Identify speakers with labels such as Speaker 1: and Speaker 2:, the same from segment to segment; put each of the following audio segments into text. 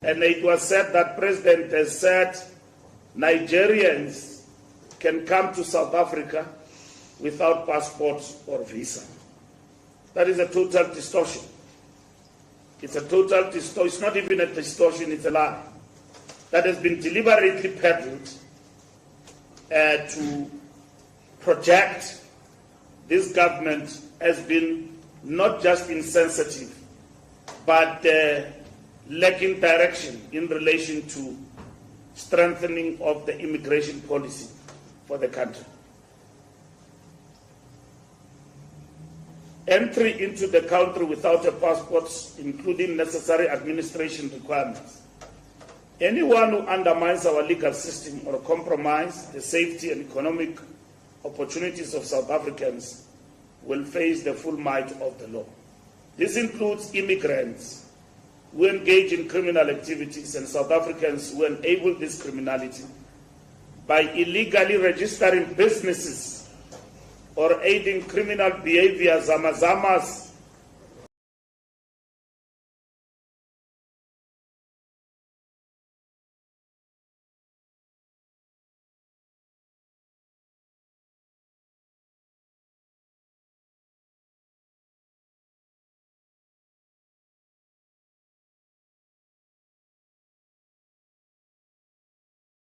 Speaker 1: And it was said that President has said Nigerians can come to South Africa without passports or visa. That is a total distortion. It's a total distortion. It's not even a distortion, it's a lie. That has been deliberately peddled to project this government as being not just insensitive, but lacking direction in relation to strengthening of the immigration policy for the country. Entry into the country without a passport, including necessary administration requirements. Anyone who undermines our legal system or compromises the safety and economic opportunities of South Africans will face the full might of the law. This includes immigrants who engage in criminal activities and South Africans who enable this criminality by illegally registering businesses or aiding criminal behavior, zamazamas,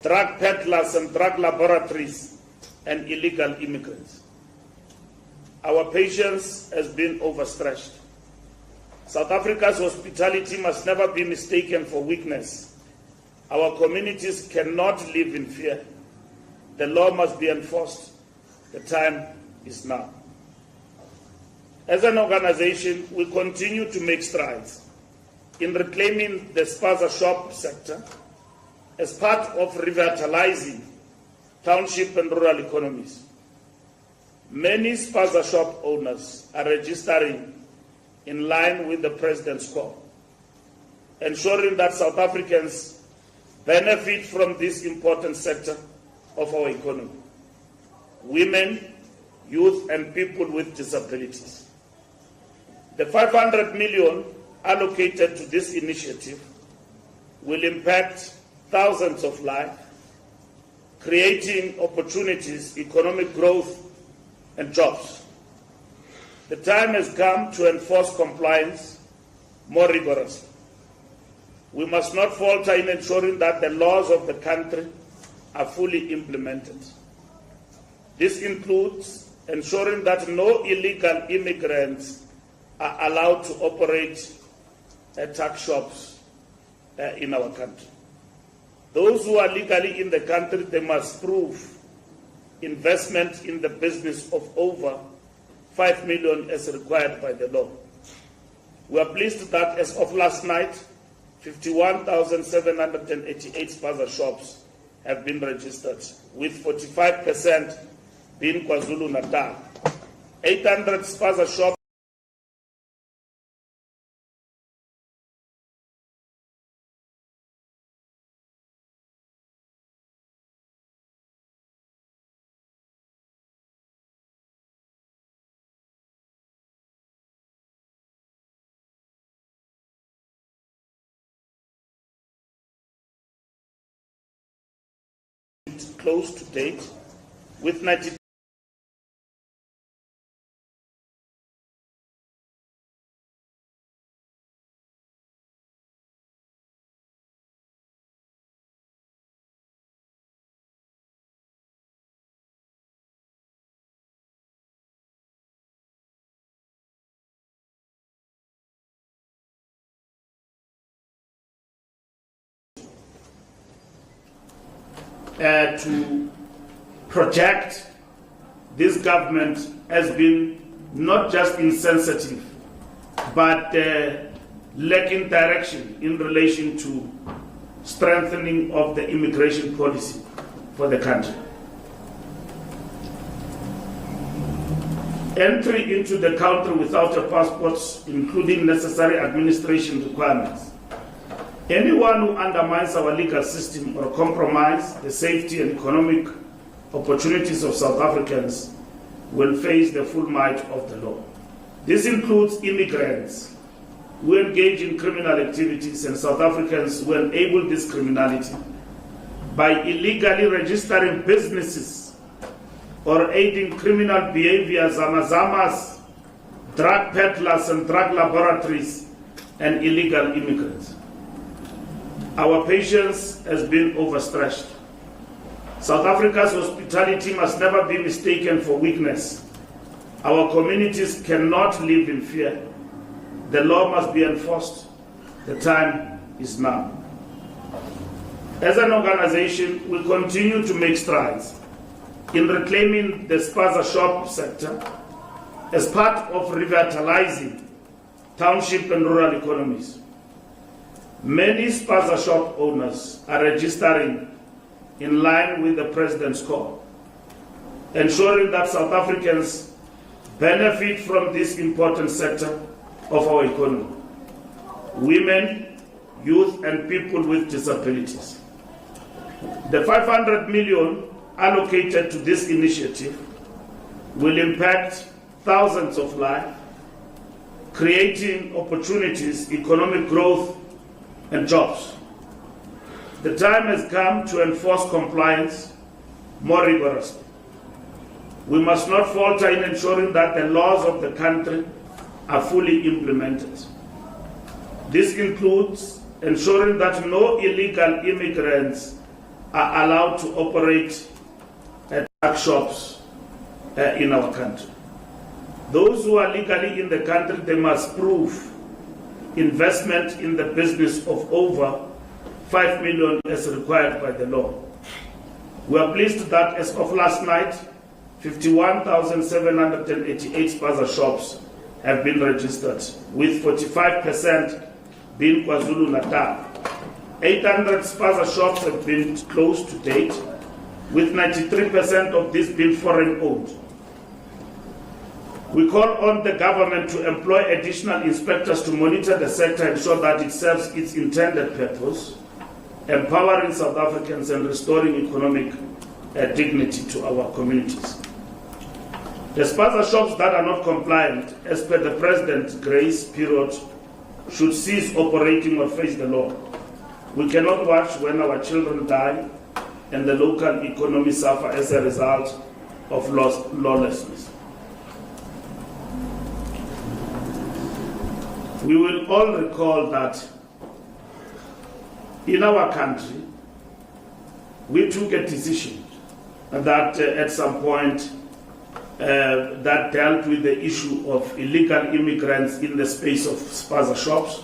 Speaker 1: drug peddlers and drug laboratories, and illegal immigrants. Our patience has been overstretched. South Africa's hospitality must never be mistaken for weakness. Our communities cannot live in fear. The law must be enforced. The time is now. As an organization, we continue to make strides in reclaiming the Spaza shop sector as part of revitalizing township and rural economies. Many Spaza shop owners are registering in line with the President's call, ensuring that South Africans benefit from this important sector of our economy. Women, youth, and people with disabilities. The 500 million allocated to this initiative will impact thousands of lives, creating opportunities, economic growth, and jobs. The time has come to enforce compliance more rigorously. We must not falter in ensuring that the laws of the country are fully implemented. This includes ensuring that no illegal immigrants are allowed to operate tax shops in our country. Those who are legally in the country, they must prove investment in the business of over 5 million as required by the law. We are pleased that as of last night, 51,788 Spaza shops have been registered, with 45% being KwaZulu-Natal. 800 Spaza shops close to date, with 90% to project this government as being not just insensitive, but lacking direction in relation to strengthening of the immigration policy for the country. Entry into the country without a passport, including necessary administration requirements. Anyone who undermines our legal system or compromises the safety and economic opportunities of South Africans will face the full might of the law. This includes immigrants who engage in criminal activities and South Africans who enable this criminality by illegally registering businesses or aiding criminal behavior, zamazamas, drug peddlers and drug laboratories, and illegal immigrants. Our patience has been overstretched. South Africa's hospitality must never be mistaken for weakness. Our communities cannot live in fear. The law must be enforced. The time is now. As an organization, we continue to make strides in reclaiming the Spaza shop sector as part of revitalizing township and rural economies. Many Spaza shop owners are registering in line with the President's call, ensuring that South Africans benefit from this important sector of our economy: women, youth, and people with disabilities. The 500 million allocated to this initiative will impact thousands of lives, creating opportunities, economic growth, and jobs. The time has come to enforce compliance more rigorously. We must not falter in ensuring that the laws of the country are fully implemented. This includes ensuring that no illegal immigrants are allowed to operate at drug shops in our country. Those who are legally in the country, they must prove investment in the business of over 5 million as required by the law. We are pleased that as of last night, 51,788 Spaza shops have been registered, with 45% being KwaZulu-Natal. 800 Spaza shops have been closed to date, with 93% of these being foreign-owned. We call on the government to employ additional inspectors to monitor the sector and ensure that it serves its intended purpose, empowering South Africans and restoring economic dignity to our communities. The Spaza shops that are not compliant, as per the President's grace period, should cease operating or face the law. We cannot watch when our children die and the local economy suffer as a result of lawlessness. We will all recall that in our country, we took a decision that at some point that dealt with the issue of illegal immigrants in the space of Spaza shops.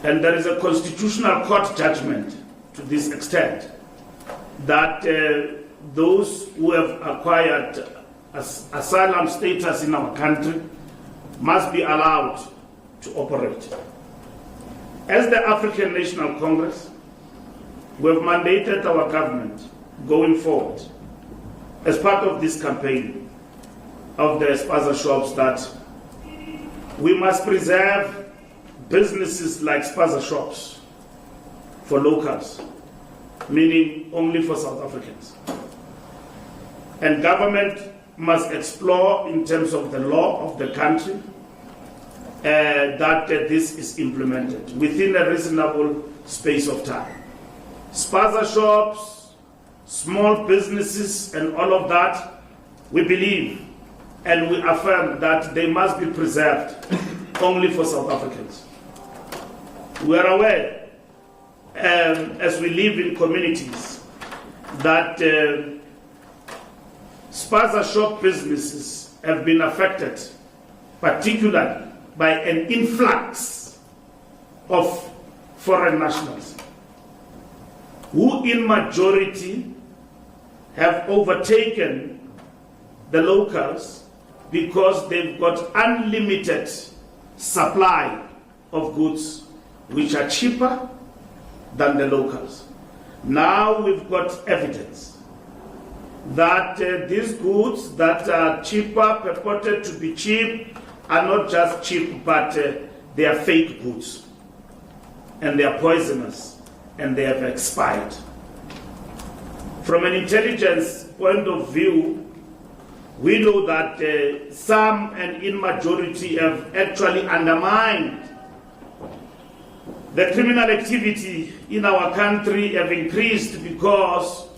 Speaker 1: And there is a constitutional court judgment to this extent that those who have acquired asylum status in our country must be allowed to operate. As the African National Congress, we have mandated our government going forward as part of this campaign of the Spaza shops that we must preserve businesses like Spaza shops for locals, meaning only for South Africans. And government must explore in terms of the law of the country that this is implemented within a reasonable space of time. Spaza shops, small businesses, and all of that, we believe and we affirm that they must be preserved only for South Africans. We are aware, as we live in communities, that Spaza shop businesses have been affected, particularly by an influx of foreign nationals, who in majority have overtaken the locals because they've got unlimited supply of goods which are cheaper than the locals. Now we've got evidence that these goods that are cheaper, purported to be cheap, are not just cheap, but they are fake goods, and they are poisonous, and they have expired. From an intelligence point of view, we know that some, and in majority, have actually undermined The criminal activity in our country have increased because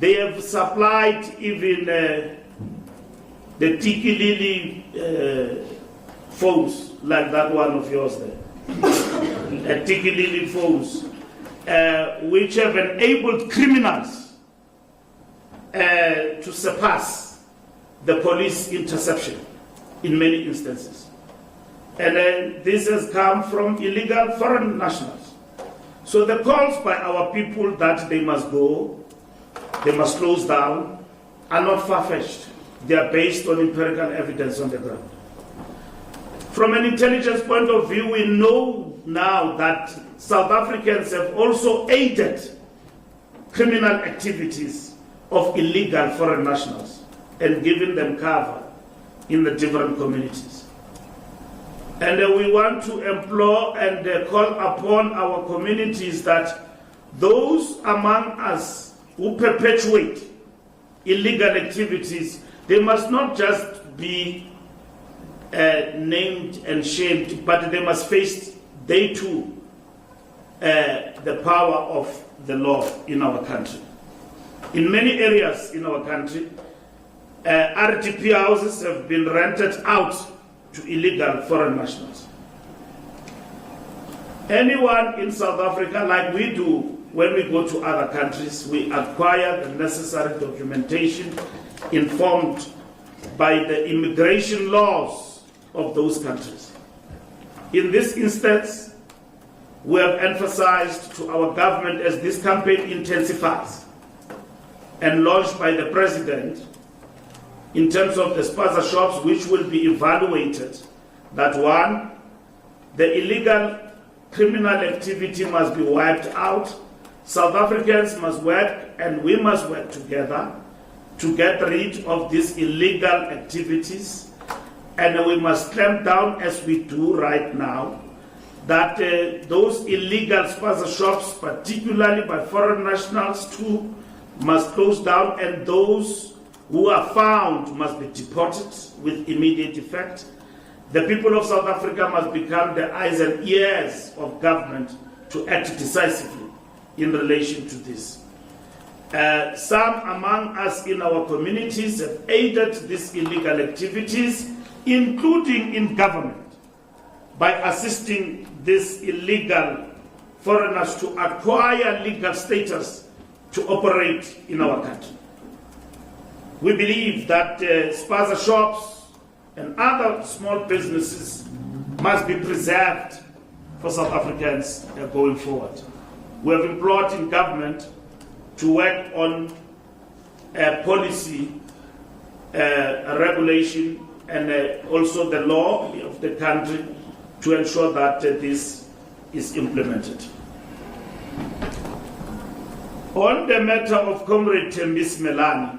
Speaker 1: they have supplied even the Fikile phones, like that one of yours there. Fikile phones, which have enabled criminals to surpass the police interception in many instances. And this has come from illegal foreign nationals. So the calls by our people that they must go, they must close down, are not far-fetched. They are based on empirical evidence on the ground. From an intelligence point of view, we know now that South Africans have also aided criminal activities of illegal foreign nationals and given them cover in the different communities. And we want to implore and call upon our communities that those among us who perpetuate illegal activities, they must not just be named and shamed, but they must face, they too, the power of the law in our country. In many areas in our country, RTP houses have been rented out to illegal foreign nationals. Anyone in South Africa, like we do when we go to other countries, we acquire the necessary documentation informed by the immigration laws of those countries. In this instance, we have emphasized to our government as this campaign intensifies and launched by the President in terms of the Spaza shops, which will be evaluated, that one, the illegal criminal activity must be wiped out. South Africans must work and we must work together to get rid of these illegal activities, and we must clamp down as we do right now, that those illegal Spaza shops, particularly by foreign nationals too, must close down, and those who are found must be deported with immediate effect. The people of South Africa must become the eyes and ears of government to act decisively in relation to this. Some among us in our communities have aided these illegal activities, including in government, by assisting these illegal foreigners to acquire legal status to operate in our country. We believe that Spaza shops and other small businesses must be preserved for South Africans going forward. We have implored in government to work on a policy, a regulation, and also the law of the country to ensure that this is implemented. On the matter of Comrade Melani,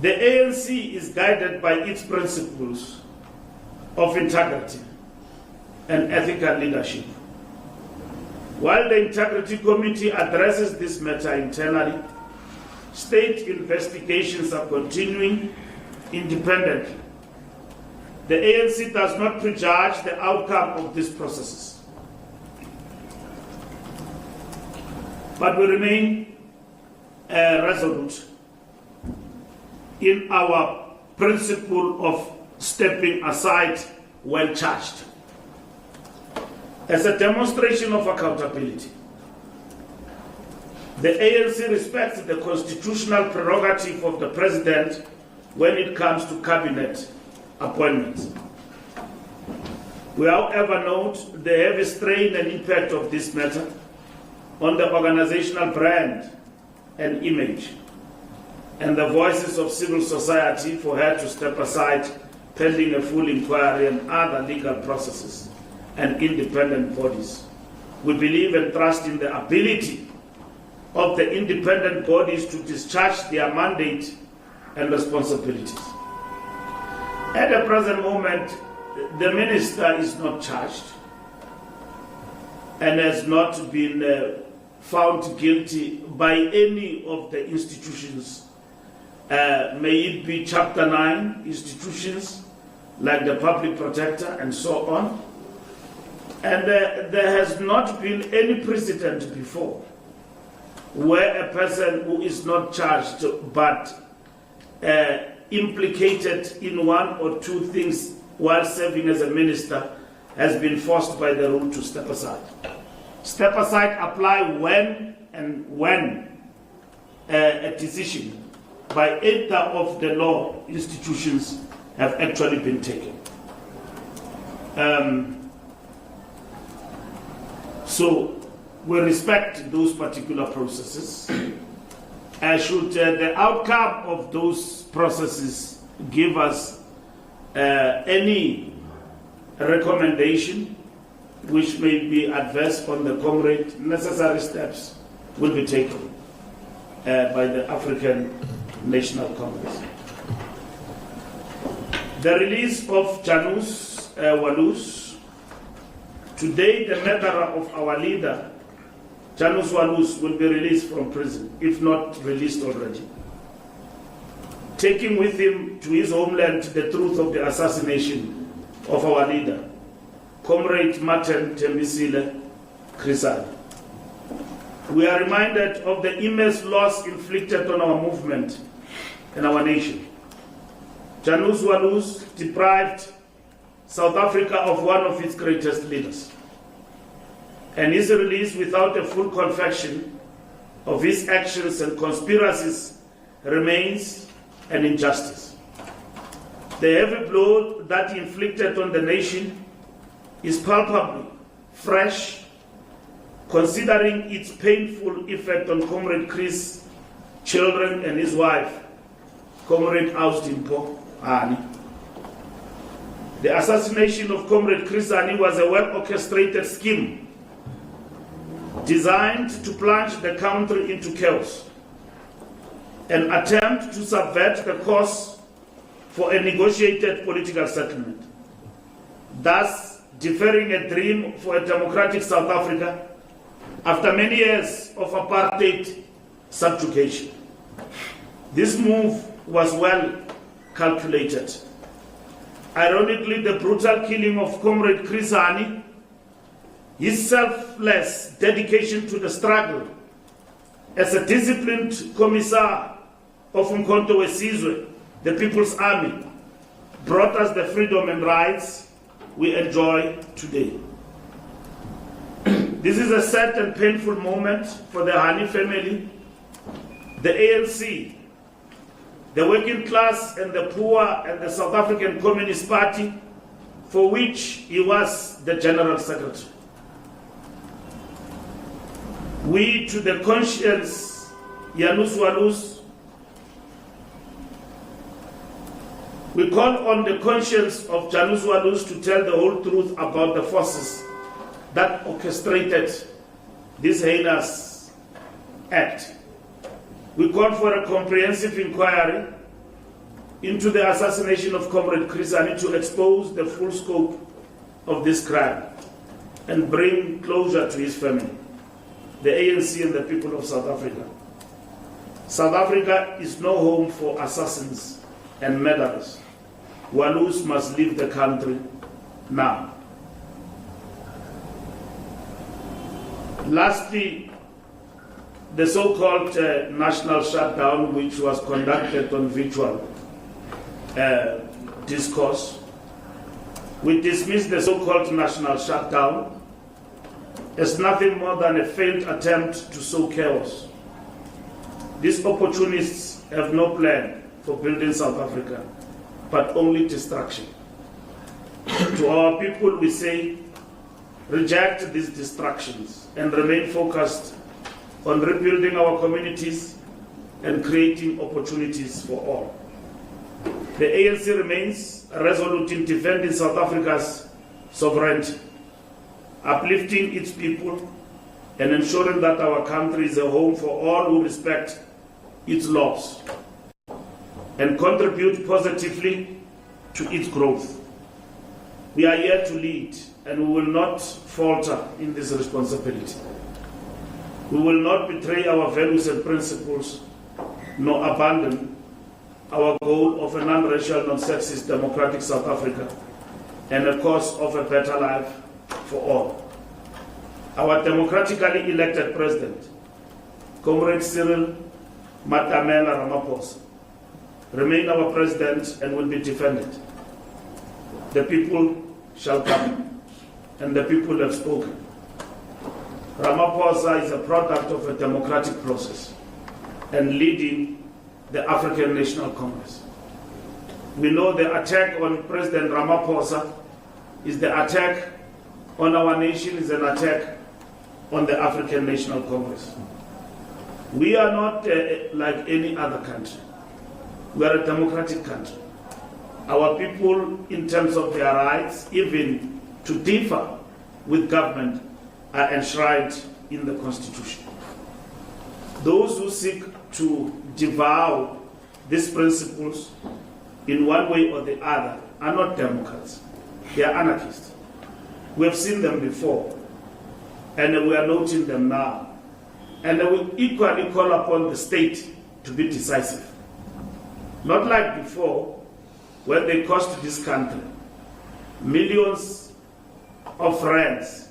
Speaker 1: the ANC is guided by its principles of integrity and ethical leadership. While the Integrity Committee addresses this matter internally, state investigations are continuing independently. The ANC does not prejudge the outcome of these processes, but we remain resolute in our principle of stepping aside when charged, as a demonstration of accountability. The ANC respects the constitutional prerogative of the President when it comes to cabinet appointments. We, however, note the heavy strain and impact of this matter on the organizational brand and image, and the voices of civil society for her to step aside pending a full inquiry and other legal processes and independent bodies. We believe and trust in the ability of the independent bodies to discharge their mandate and responsibilities. At the present moment, the minister is not charged and has not been found guilty by any of the institutions, may it be Chapter 9 institutions like the Public Protector and so on. And there has not been any precedent before where a person who is not charged but implicated in one or two things while serving as a minister has been forced by the rule to step aside. Step aside apply when a decision by either of the law institutions have actually been taken. So we respect those particular processes. Should the outcome of those processes give us any recommendation which may be adverse on the comrade, necessary steps will be taken by the African National Congress. The release of mpofu-walsh. Today, the murderer of our leader, mpofu-walsh, will be released from prison, if not released already, taking with him to his homeland the truth of the assassination of our leader, Comrade Martin Tembisile Crisani. We are reminded of the immense loss inflicted on our movement and our nation. mpofu-walsh deprived South Africa of one of its greatest leaders, and his release without a full confession of his actions and conspiracies remains an injustice. The heavy blow that he inflicted on the nation is palpably fresh, considering its painful effect on Comrade Chris' children and his wife, Comrade mpofu-walsh. The assassination of Comrade Crisani was a well-orchestrated scheme designed to plunge the country into chaos, an attempt to subvert the course for a negotiated political settlement, thus deferring a dream for a democratic South Africa after many years of apartheid subjugation. This move was well calculated. Ironically, the brutal killing of Comrade Crisani, his selfless dedication to the struggle as a disciplined commissar of Umkhonto weSizwe, the People's Army, brought us the freedom and rights we enjoy today. This is a sad and painful moment for the Hani family, the ANC, the working class and the poor, and the South African Communist Party, for which he was the General Secretary. We, to the conscience, mpofu-walsh, we call on the conscience of mpofu-walsh to tell the whole truth about the forces that orchestrated this heinous act. We call for a comprehensive inquiry into the assassination of Comrade Crisani to expose the full scope of this crime and bring closure to his family, the ANC and the people of South Africa. South Africa is no home for assassins and murderers. Walsh must leave the country now. Lastly, the so-called national shutdown, which was conducted on virtual discourse. We dismiss the so-called national shutdown as nothing more than a failed attempt to sow chaos. These opportunists have no plan for building South Africa, but only destruction. To our people, we say, reject these distractions and remain focused on rebuilding our communities and creating opportunities for all. The ANC remains resolute in defending South Africa's sovereignty, uplifting its people, and ensuring that our country is a home for all who respect its laws and contribute positively to its growth. We are here to lead, and we will not falter in this responsibility. We will not betray our values and principles, nor abandon our goal of a non-racial, non-sexist, democratic South Africa and a cause of a better life for all. Our democratically elected president, Comrade Cyril Matamela Ramaphosa, remain our president and will be defended. The people shall come, and the people have spoken. Ramaphosa is a product of a democratic process and leading the African National Congress. We know the attack on President Ramaphosa is the attack on our nation, is an attack on the African National Congress. We are not like any other country. We are a democratic country. Our people, in terms of their rights, even to differ with government, are enshrined in the Constitution. Those who seek to devour these principles in one way or the other are not democrats. They are anarchists. We have seen them before, and we are noting them now. And we equally call upon the state to be decisive. Not like before, when they cost this country millions of rands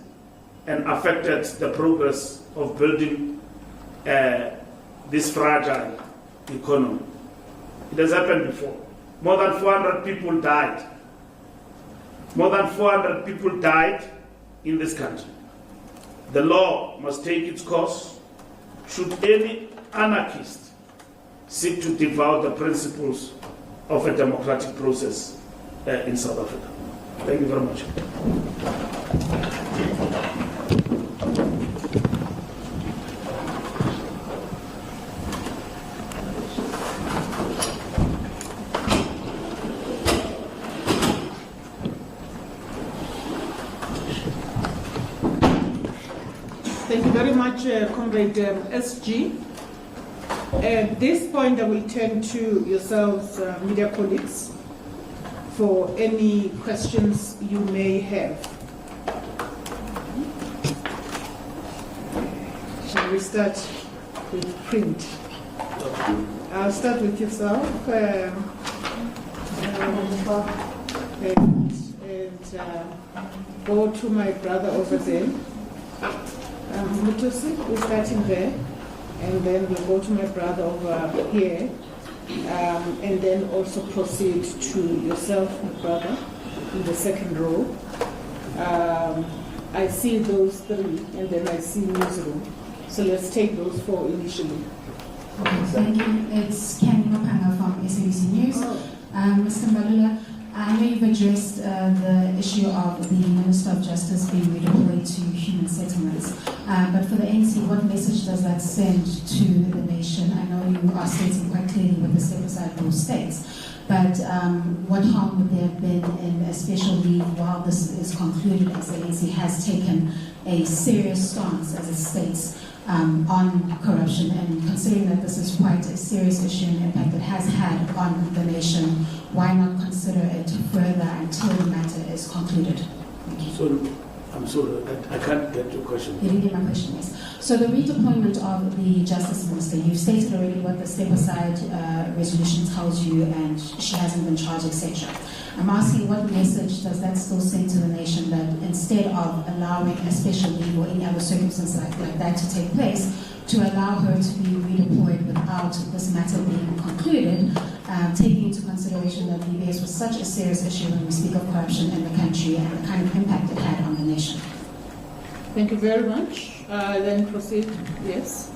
Speaker 1: and affected the progress of building this fragile economy. It has happened before. More than 400 people died. More than 400 people died in this country. The law must take its course. Should any anarchist seek to devour the principles of a democratic process in South Africa. Thank you very much.
Speaker 2: Thank you very much, Comrade SG. At this point, I will turn to yourselves, media colleagues, for any questions you may have. Shall we start with print? I'll start with yourself. Go to my brother over there. Mutusi, we're starting there, and then we'll go to my brother over here, and then also proceed to yourself, my brother, in the second row. I see those three, and then I see newsroom. So let's take those four initially.
Speaker 3: Okay, thank you. It's Ken Mopanga from SABC News. Mr. Mbalula, I know you've addressed the issue of the Minister of Justice being redeployed to human settlements, but for the ANC, what message does that send to the nation? I know you are stating quite clearly what the step aside rule states, but what harm would there have been in a special leave while this is concluded, as the ANC has taken a serious stance, as it states, on corruption, and considering that this is quite a serious issue and impact it has had on the nation, why not consider it further until the matter is concluded? Thank you.
Speaker 1: So, I'm sorry, I can't get your question.
Speaker 3: You didn't get my question, yes. So the redeployment of the Justice Minister, you've stated already what the step-aside resolution tells you, and she hasn't been charged, etc. I'm asking, what message does that still send to the nation, that instead of allowing a special leave or any other circumstance like that to take place, to allow her to be redeployed without this matter being concluded, taking into consideration that VBS was such a serious issue when we speak of corruption in the country and the kind of impact it had on the nation?
Speaker 2: Thank you very much. Then proceed. Yes.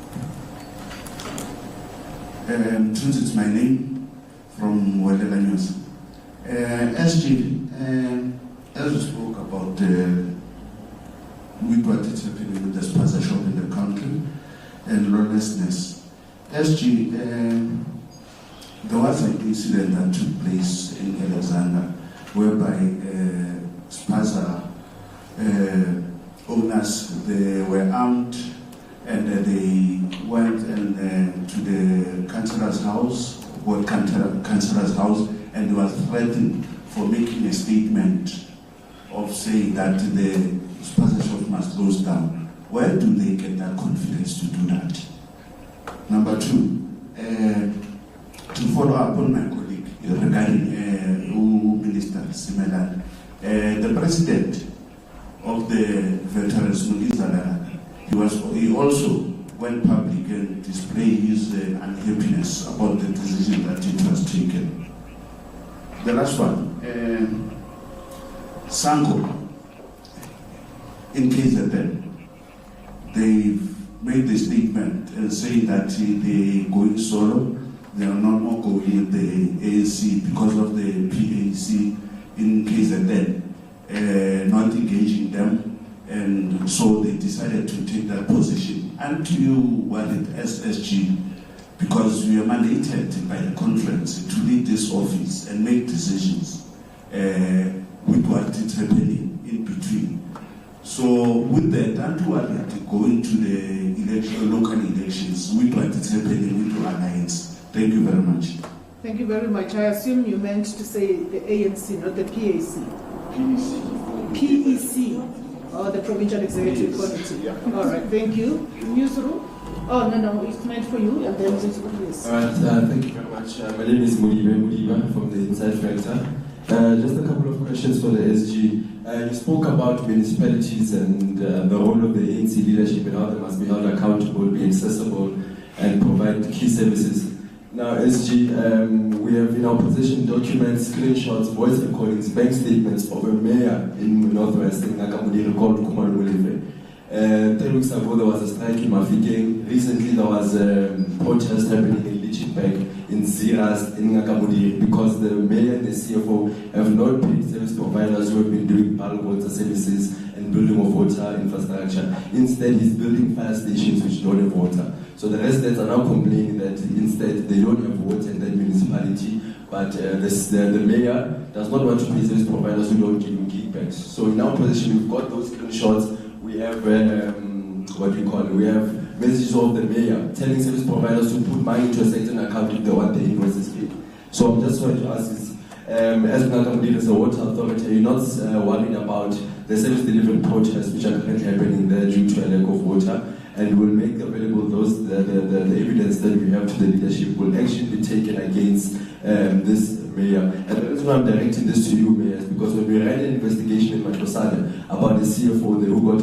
Speaker 4: Since it's my name, from Walela News. SG, as we spoke about with what is happening with the Spaza shop in the country and lawlessness. SG, there was an incident that took place in Alexander whereby Spaza owners, they were armed and they went to the councillor's house, and they were threatened for making a statement of saying that the Spaza shop must close down. Where do they get that confidence to do that? Number two, to follow up on my colleague regarding Minister Simelan, the president of the veterans, he also went public and displayed his unhappiness about the decision that it was taken. The last one, Sango, in KZN, they've made the statement and saying that they're going solo, they are not more going with the ANC because of the PAC in KZN, not engaging them. And so they decided to take that position. And to you, Walid, SSG, because we are mandated by the conference to lead this office and make decisions with what is happening in between. So with that, and Walid going to the local elections, with what is happening with the alliance. Thank you very much.
Speaker 2: Thank you very much. I assume you meant to say the ANC, not the PAC. PEC. Or the Provincial Executive Committee.
Speaker 5: Yeah.
Speaker 2: All right, thank you. Newsroom? Oh, no, it's meant for you, and then newsroom, yes.
Speaker 6: All right, thank you very much. My name is Mudiba from the Inside Factor. Just a couple of questions for the SG. You spoke about municipalities and the role of the ANC leadership and how they must be held accountable, be accessible, and provide key services. Now, SG, we have in our possession documents, screenshots, voice recordings, bank statements of a mayor in Northwest in Nakamudi called Kumaru Mulefe. 3 weeks ago, there was a strike in Mafikeng. Recently, there was a protest happening in Lichtenberg, in Ziras, in Nakamudi, because the mayor and the CFO have not paid service providers who have been doing bulk water services and building of water infrastructure. Instead, he's building fire stations which don't have water. So the residents are now complaining that instead they don't have water in that municipality, but the mayor does not want to pay service providers who don't give him kickbacks. So in our position, we've got those screenshots. We have we have messages of the mayor telling service providers to put money into a certain account if they want the invoices paid. So I'm just trying to ask is, as Nakamudi is a water authority, are you not worried about the service delivery protests which are currently happening there due to a lack of water? And will make available the evidence that we have to the leadership will actually be taken against this mayor. And the reason why I'm directing this to you, mayors, because when we ran an investigation in Matosana about the CFO who got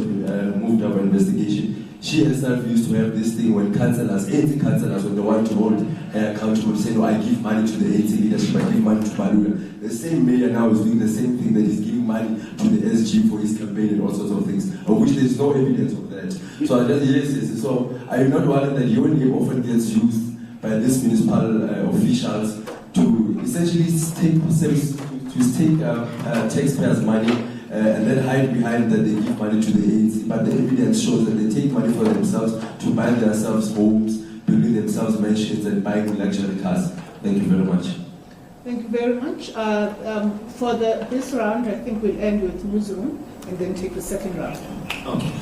Speaker 6: removed our investigation, she herself used to have this thing when councillors, ANC councillors, when they want to hold her accountable, say, no, I give money to the ANC leadership, I give money to Mbalula. The same mayor now is doing the same thing, that he's giving money to the SG for his campaign and all sorts of things, of which there's no evidence of that. So I just, yes. So I'm not worried that your name often gets used by these municipal officials to essentially take taxpayers' money and then hide behind that they give money to the ANC. But the evidence shows that they take money for themselves to buy themselves homes, building themselves mansions and buying luxury cars. Thank you very much.
Speaker 2: Thank you very much. For this round, I think we'll end with Newsroom and then take the second round.
Speaker 7: Okay.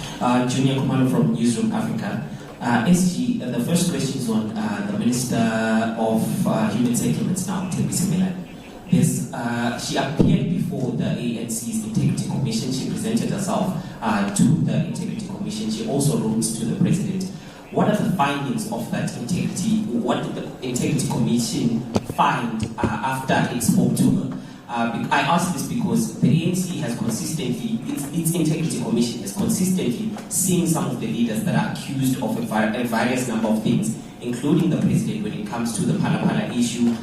Speaker 7: Junior Kumalo from Newsroom Africa. SG, the first question is on the Minister of Human Settlements now, Thembisa Milan. She appeared before the ANC's Integrity Commission. She presented herself to the Integrity Commission. She also wrote to the President. What are the findings of that integrity? What did the Integrity Commission find after it spoke to her? I ask this because the ANC has consistently, its Integrity Commission has consistently seen some of the leaders that are accused of a various number of things, including the President when it comes to the Phala issue.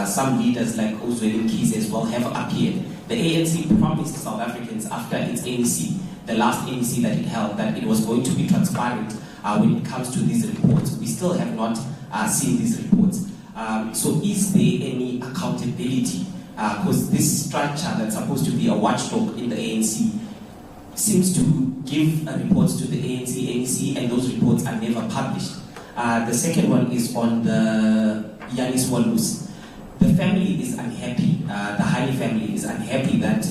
Speaker 7: Some leaders like Ozweli Mkhize as well have appeared. The ANC promised South Africans after its ANC, the last ANC that it held, that it was going to be transparent when it comes to these reports. We still have not seen these reports. So is there any accountability? Because this structure that's supposed to be a watchdog in the ANC seems to give reports to the ANC, NEC, and those reports are never published. The second one is on the Yanis Walus. The family is unhappy, the Hani family is unhappy that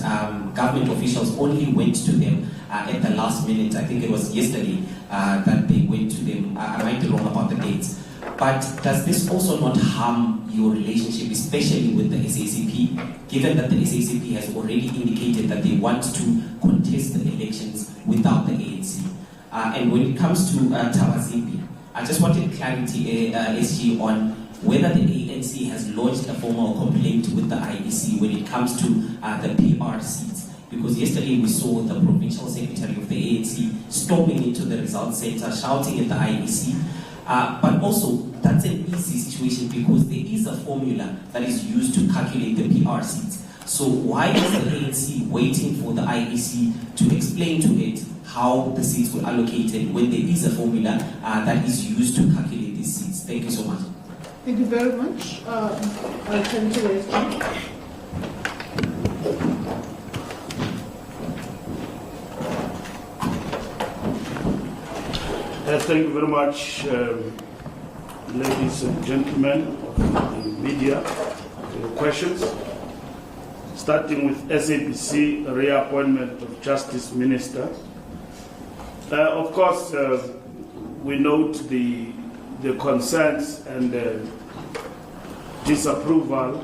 Speaker 7: government officials only went to them at the last minute. I think it was yesterday that they went to them. I might be wrong about the dates. But does this also not harm your relationship, especially with the SACP, given that the SACP has already indicated that they want to contest the elections without the ANC? And when it comes to Thabazimbi, I just wanted clarity, SG, on whether the ANC has lodged a formal complaint with the IEC when it comes to the PR seats Because yesterday we saw the provincial secretary of the ANC storming into the results center, shouting at the IEC. But also, that's an easy situation because there is a formula that is used to calculate the PR seats. So why is the ANC waiting for the IEC to explain to it how the seats were allocated when there is a formula that is used to calculate these seats? Thank you so much.
Speaker 2: Thank you very much. I'll turn to SG.
Speaker 1: Thank you very much, ladies and gentlemen of the media, for your questions. Starting with SABC reappointment of Justice Minister. Of course, we note the concerns and disapproval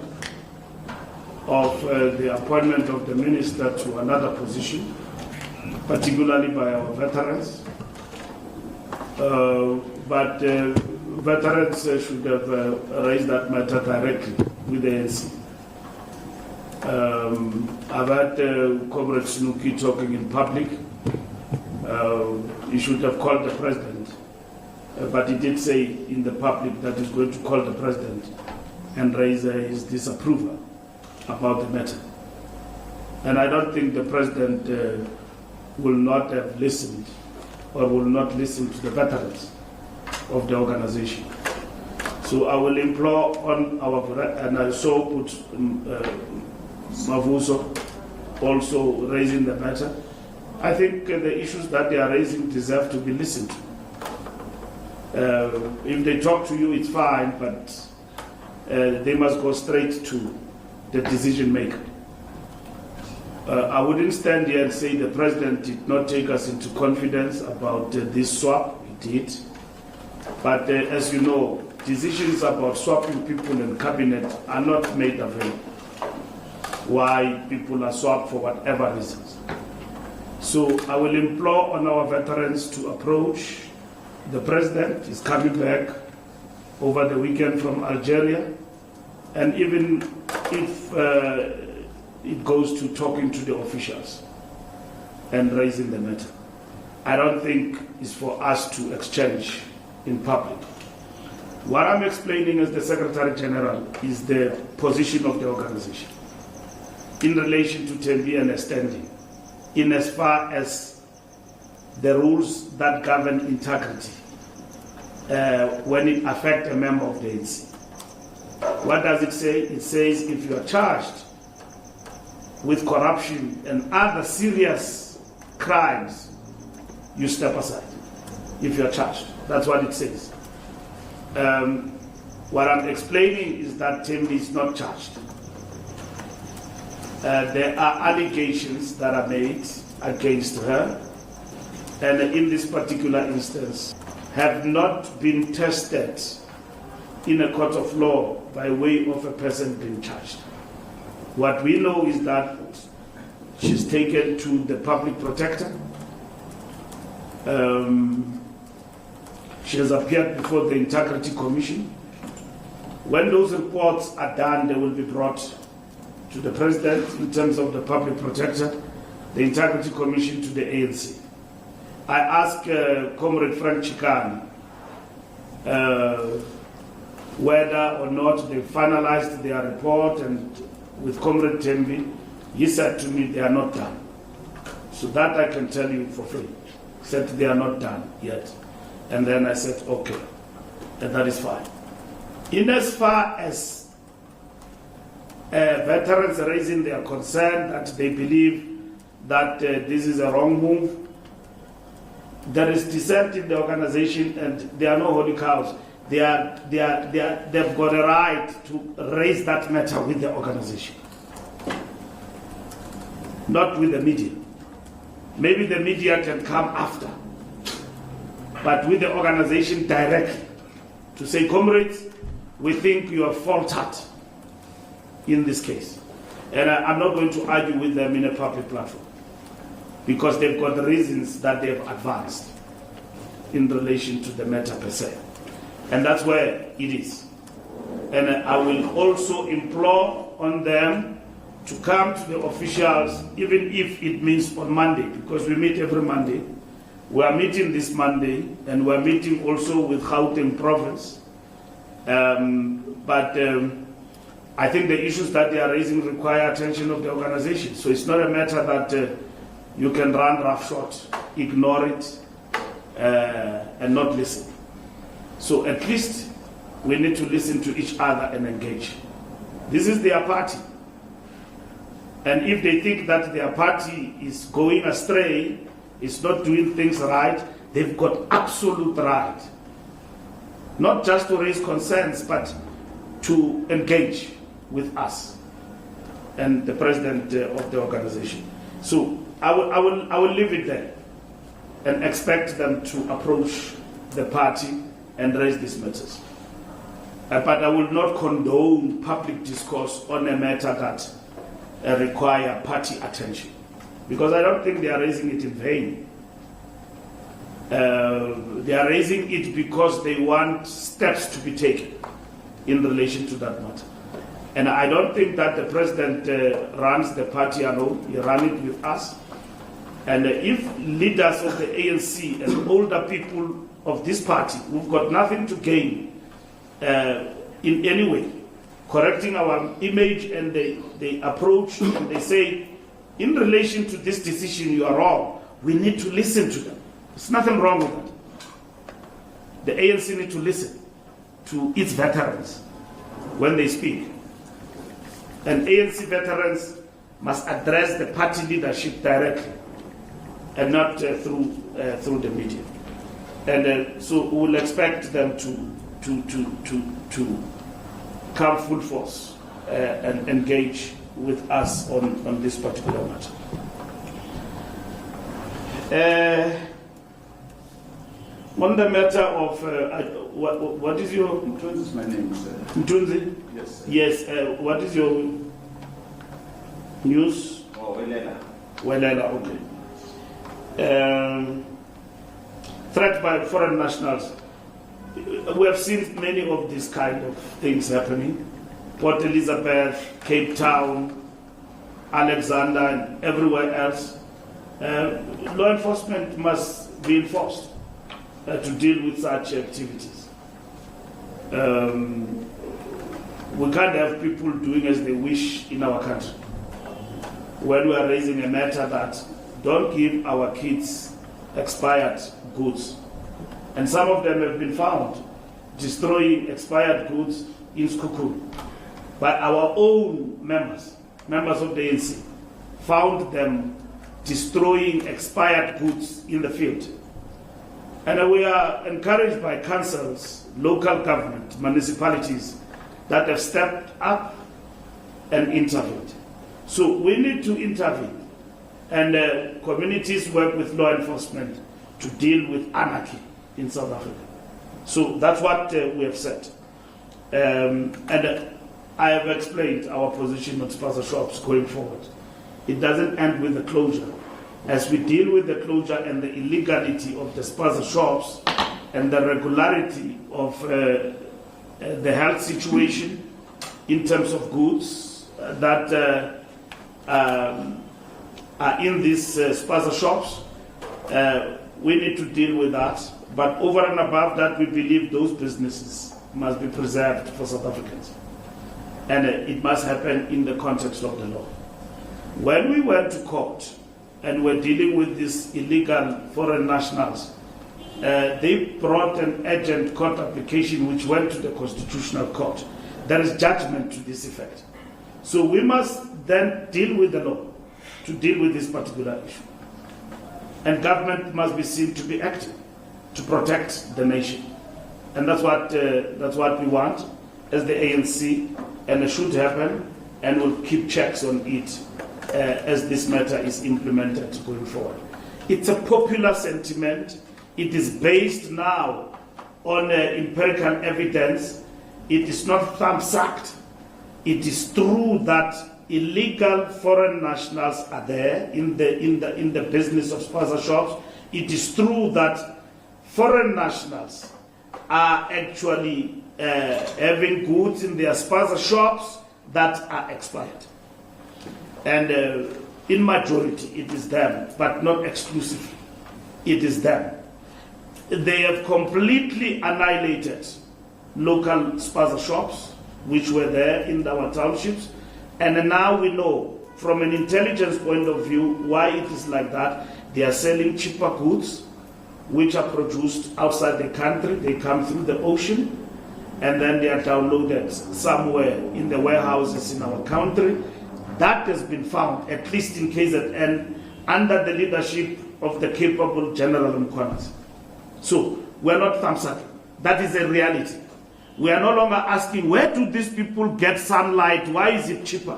Speaker 1: of the appointment of the minister to another position, particularly by our veterans. But veterans should have raised that matter directly with the ANC. I've had Comrade Snuki talking in public. He should have called the president, but he did say in the public that he's going to call the president and raise his disapproval about the matter. And I don't think the president will not have listened or will not listen to the veterans of the organization. So I will implore on our, and I saw put Mavuso also raising the matter. I think the issues that they are raising deserve to be listened to. If they talk to you, it's fine, but they must go straight to the decision maker. I wouldn't stand here and say the president did not take us into confidence about this swap. He did. But as you know, decisions about swapping people in cabinet are not made available. Why people are swapped for whatever reasons. So I will implore on our veterans to approach the president. He's coming back over the weekend from Algeria. And even if it goes to talking to the officials and raising the matter, I don't think it's for us to exchange in public. What I'm explaining as the Secretary General is the position of the organization in relation to Tembi and extending, in as far as the rules that govern integrity when it affects a member of the ANC. What does it say? It says if you are charged with corruption and other serious crimes, you step aside if you are charged. That's what it says. What I'm explaining is that Tembi is not charged. There are allegations that are made against her, and in this particular instance, have not been tested in a court of law by way of a person being charged. What we know is that she's taken to the public protector. She has appeared before the Integrity Commission. When those reports are done, they will be brought to the president in terms of the public protector, the Integrity Commission to the ANC. I asked Comrade Frank Chikane whether or not they finalized their report, and with Comrade Tembi, he said to me they are not done. So that I can tell you for free. He said they are not done yet. And then I said, okay, and that is fine. In as far as veterans raising their concern that they believe that this is a wrong move, there is dissent in the organization, and there are no holy cows. They've got a right to raise that matter with the organization, not with the media. Maybe the media can come after, but with the organization directly to say, comrades, we think you have faltered in this case. And I'm not going to argue with them in a public platform because they've got the reasons that they've advanced in relation to the matter per se. And that's where it is. And I will also implore on them to come to the officials, even if it means on Monday, because we meet every Monday. We are meeting this Monday, and we are meeting also with Gauteng province. But I think the issues that they are raising require attention of the organization. So it's not a matter that you can run roughshod, ignore it, and not listen. So at least we need to listen to each other and engage. This is their party. And if they think that their party is going astray, is not doing things right, they've got absolute right. Not just to raise concerns, but to engage with us and the president of the organization. So I will leave it there and expect them to approach the party and raise these matters. But I will not condone public discourse on a matter that require party attention, because I don't think they are raising it in vain. They are raising it because they want steps to be taken in relation to that matter. And I don't think that the president runs the party alone. He runs it with us. And if leaders of the ANC and older people of this party who've got nothing to gain in any way, correcting our image, and they approach and they say, in relation to this decision, you are wrong, we need to listen to them. There's nothing wrong with that. The ANC need to listen to its veterans when they speak. And ANC veterans must address the party leadership directly and not through the media. And so we will expect them to come full force and engage with us on this particular matter. On the matter of what is your
Speaker 4: Mtunzi is my name, sir.
Speaker 1: Mtunzi?
Speaker 4: Yes, sir.
Speaker 1: Yes. What is your news?
Speaker 4: Oh,
Speaker 1: Welela, okay. Threat by foreign nationals. We have seen many of these kind of things happening. Port Elizabeth, Cape Town, Alexander, and everywhere else. Law enforcement must be enforced to deal with such activities. We can't have people doing as they wish in our country. When we are raising a matter that don't give our kids expired goods. And some of them have been found destroying expired goods in Skukuru. But our own members of the ANC, found them destroying expired goods in the field. And we are encouraged by councils, local government, municipalities that have stepped up and intervened. So we need to intervene, and communities work with law enforcement to deal with anarchy in South Africa. So that's what we have said. And I have explained our position on Spaza shops going forward. It doesn't end with the closure. As we deal with the closure and the illegality of the Spaza shops and the regularity of the health situation in terms of goods that are in these Spaza shops, we need to deal with that. But over and above that, we believe those businesses must be preserved for South Africans. And it must happen in the context of the law. When we went to court and were dealing with these illegal foreign nationals, they brought an urgent court application which went to the Constitutional Court. There is judgment to this effect. So we must then deal with the law to deal with this particular issue. And government must be seen to be active to protect the nation. And that's what we want as the ANC, and it should happen, and we'll keep checks on it as this matter is implemented going forward. It's a popular sentiment. It is based now on empirical evidence. It is not thumb-sucked. It is true that illegal foreign nationals are there in the business of Spaza shops. It is true that foreign nationals are actually having goods in their Spaza shops that are expired. And in majority, it is them, but not exclusively. It is them. They have completely annihilated local spaza shops, which were there in our townships. And now we know, from an intelligence point of view, why it is like that. They are selling cheaper goods, which are produced outside the country. They come through the ocean, and then they are downloaded somewhere in the warehouses in our country. That has been found, at least in KZN, under the leadership of the capable General Mkhonas. So, we're not thumbsucking. That is a reality. We are no longer asking, where do these people get sunlight? Why is it cheaper?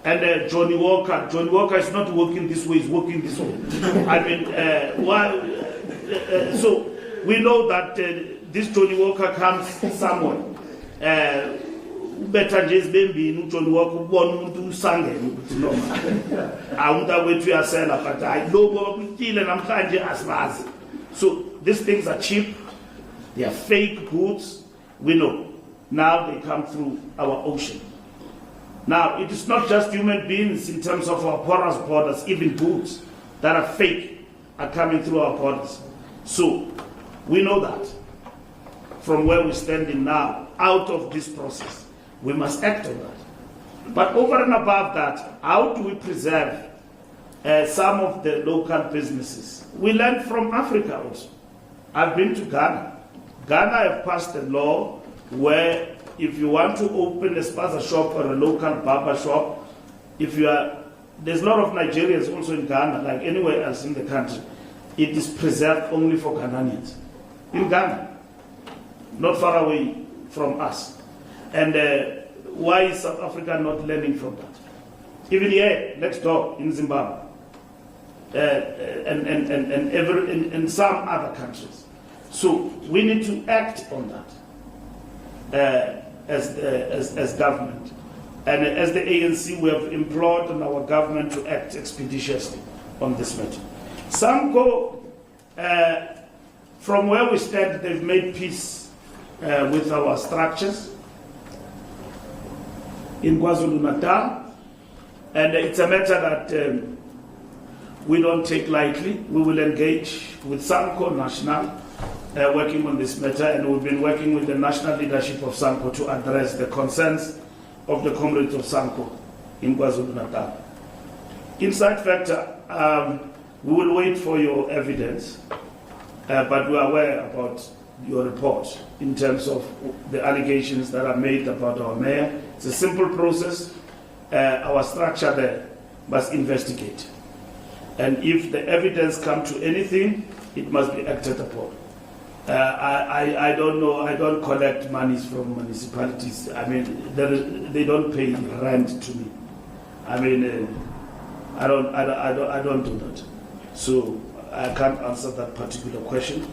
Speaker 1: And Johnny Walker is not working this way, he's working this way. I mean, so we know that this Johnny Walker comes somewhere. Better just be Johnny Walker one to Sunday. I would have wait to yourself, but I know kill and I'm trying as fast. So these things are cheap, they are fake goods, we know. Now they come through our ocean. Now, it is not just human beings in terms of our porous borders, even goods that are fake are coming through our borders. So, we know that from where we're standing now, out of this process, we must act on that. But over and above that, how do we preserve some of the local businesses? We learned from Africa also. I've been to Ghana. Ghana have passed a law where if you want to open a spaza shop or a local barber shop, there's a lot of Nigerians also in Ghana, like anywhere else in the country, it is preserved only for Ghanaians. In Ghana, not far away from us. And why is South Africa not learning from that? Even here, next door in Zimbabwe, and some other countries. So we need to act on that. As government. And as the ANC, we have implored on our government to act expeditiously on this matter. Some go, from where we stand, they've made peace with our structures in KwaZulu-Natal. And it's a matter that we don't take lightly. We will engage with Sanco National, working on this matter, and we've been working with the national leadership of Sanco to address the concerns of the comrades of Sanco in KwaZulu-Natal. Inside factor, we will wait for your evidence, but we are aware about your report in terms of the allegations that are made about our mayor. It's a simple process. Our structure there must investigate. And if the evidence comes to anything, it must be acted upon. I don't know. I don't collect monies from municipalities. I mean, they don't pay rent to me. I mean, I don't do that. So I can't answer that particular question.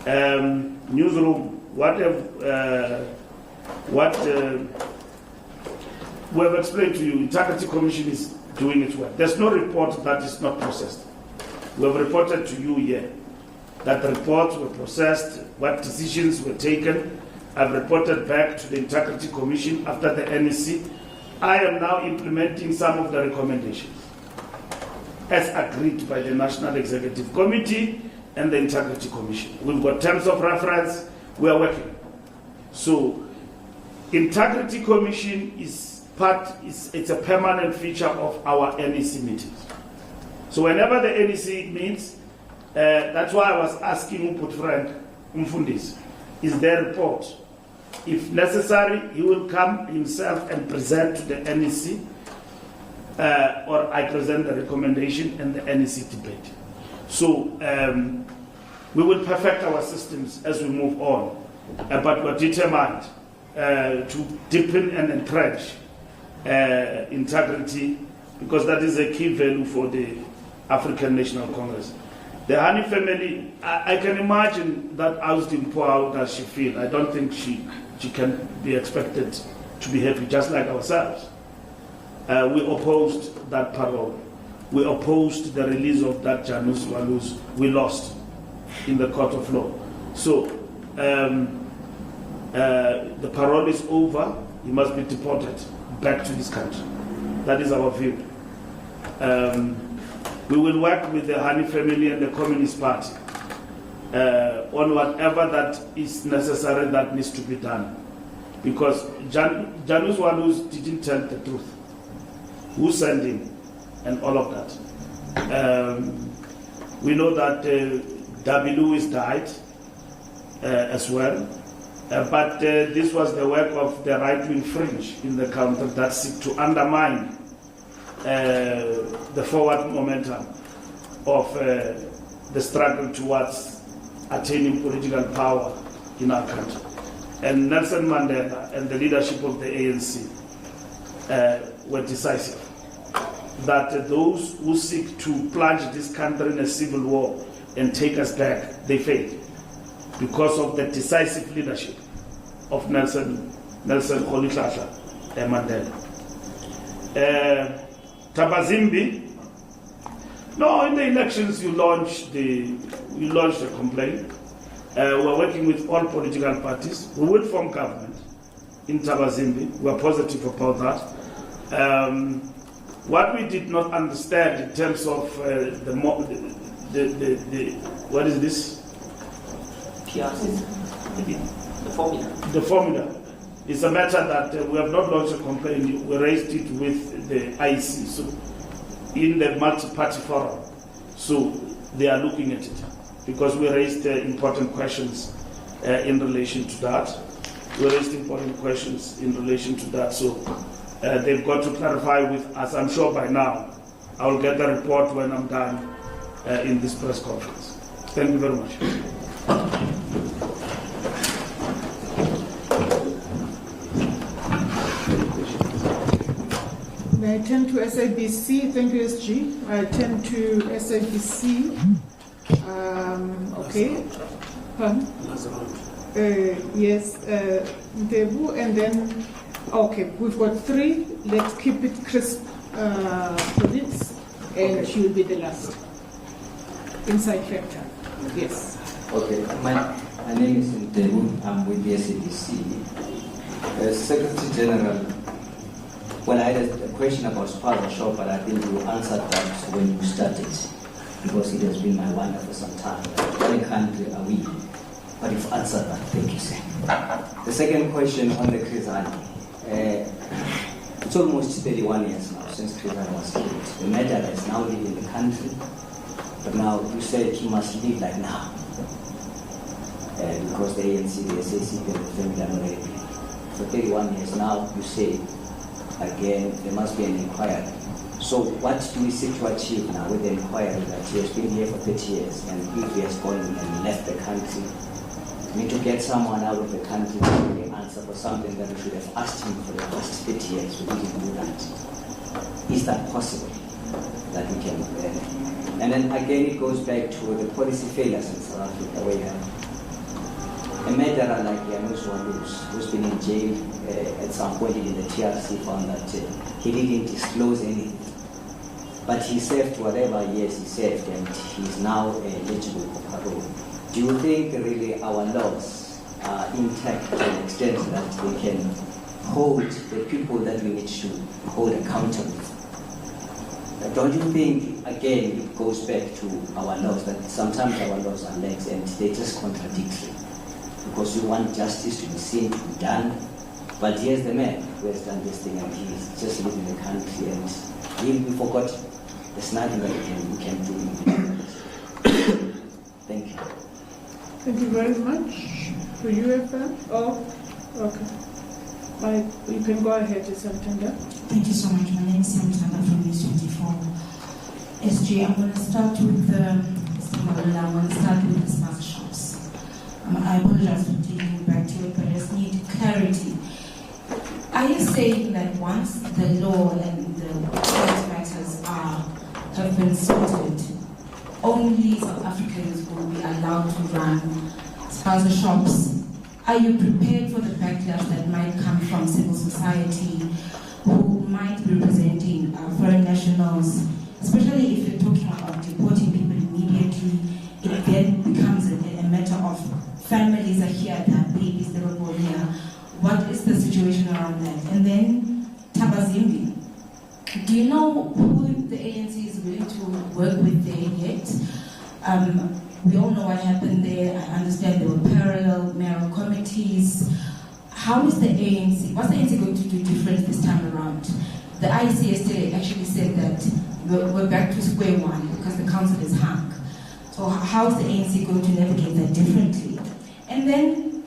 Speaker 1: Newsroom, we have explained to you. Integrity Commission is doing its work. There's no report that is not processed. We have reported to you here that the reports were processed, what decisions were taken. I've reported back to the Integrity Commission after the NEC. I am now implementing some of the recommendations as agreed by the National Executive Committee and the Integrity Commission. We've got terms of reference, we are working. So, Integrity Commission it's a permanent feature of our NEC meetings. So whenever the NEC meets, that's why I was asking friend Mfundis, is their report. If necessary, he will come himself and present to the NEC, or I present the recommendation and the NEC debate. So we will perfect our systems as we move on, but we're determined to deepen and entrench integrity, because that is a key value for the African National Congress. The Hani family, I can imagine that ousting poor, how does she feel? I don't think she can be expected to be happy, just like ourselves. We opposed that parole. We opposed the release of that Janus Walus. We lost in the court of law. So the parole is over. He must be deported back to his country. That is our view. We will work with the Hani family and the Communist Party on whatever that is necessary that needs to be done. Because Janu's one who didn't tell the truth, who sent him, and all of that. We know that W. Lewis died as well, but this was the work of the right-wing fringe in the country that seek to undermine the forward momentum of the struggle towards attaining political power in our country. And Nelson Mandela and the leadership of the ANC were decisive that those who seek to plunge this country in a civil war and take us back, they failed because of the decisive leadership of Nelson Rolihlahla Mandela. Tabazimbi, no, in the elections you launched a complaint. We're working with all political parties. We will form government in Tabazimbi. We're positive about that. What we did not understand in terms of what is this?
Speaker 7: PRC, the formula.
Speaker 1: The formula. It's a matter that we have not launched a complaint. We raised it with the IC, so in the multi-party forum. So they are looking at it because we raised important questions in relation to that. We raised important questions in relation to that. So they've got to clarify with us. I'm sure by now I will get the report when I'm done in this press conference. Thank you very much.
Speaker 2: I turn to SABC. Thank you, SG. I turn to SABC. Okay. Yes, Mtebu, and then, okay, we've got three. Let's keep it crisp, colleagues, and she will be the last. Inside factor. Yes.
Speaker 5: Okay, my name is Mtebu. I'm with the SABC. Secretary General, well, I had a question about Spaza shop, but I think you answered that when you started, because it has been my wonder for some time. What country are we? But you've answered that. Thank you, sir. The second question on the Krizani. It's almost 31 years now since Krizani was killed. The murderer is now living in the country, but now you said he must leave like now. Because the ANC, the SAC, and the family are not ready. For 31 years now, you say, again, there must be an inquiry. So what do we seek to achieve now with the inquiry that he has been here for 30 years, and if he has gone and left the country, we need to get someone out of the country to really answer for something that we should have asked him for the past 30 years. We didn't do that. Is that possible that we can? And then again, it goes back to the policy failures in South Africa, where a murderer like Janusz who's been in jail at some point in the TRC, found that he didn't disclose anything. But he served whatever years he served, and he's now eligible for parole. Do you think really our laws are intact to an extent that they can hold the people that we need to hold accountable? Don't you think, again, it goes back to our laws, that sometimes our laws are lax and they're just contradictory? Because you want justice to be seen, to be done, but here's the man who has done this thing and he's just living in the country and we forgot. There's nothing that we can do. Thank you.
Speaker 2: Thank you very much. For you, FM? Oh, okay. You can go ahead, Santanda.
Speaker 3: Thank you so much. My name is Santanda from News 24. SG, I'm going to start with Mr. Mbalula. I'm going to start with the Spaza shops. I apologize for taking you back to it, but I just need clarity. Are you saying that once the law and the rights matters have been sorted, only South Africans will be allowed to run Spaza shops? Are you prepared for the backlash that might come from civil society who might be representing foreign nationals, especially if you're talking about deporting people immediately? It then becomes a matter of families are here, their babies, they were born here. What is the situation around that? And then Tabazimbi. Do you know who the ANC is willing to work with there yet? We all know what happened there. I understand there were parallel mayoral committees. How is the ANC, what's the ANC going to do different this time around? The IEC yesterday actually said that we're back to square one because the council is hung. So how is the ANC going to navigate that differently? And then,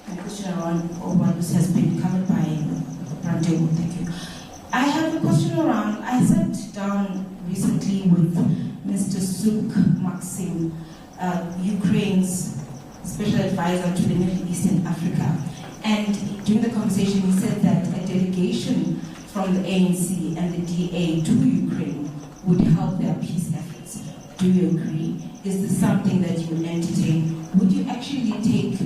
Speaker 3: my question around mpofu-walsh has been covered by Brandon. Thank you. I have a question around, I sat down recently with Mr. Suk Maxim, Ukraine's special advisor to the Middle East and Africa. And during the conversation, he said that a delegation from the ANC and the DA to Ukraine would help their peace efforts. Do you agree? Is this something that you would entertain? Would you actually take,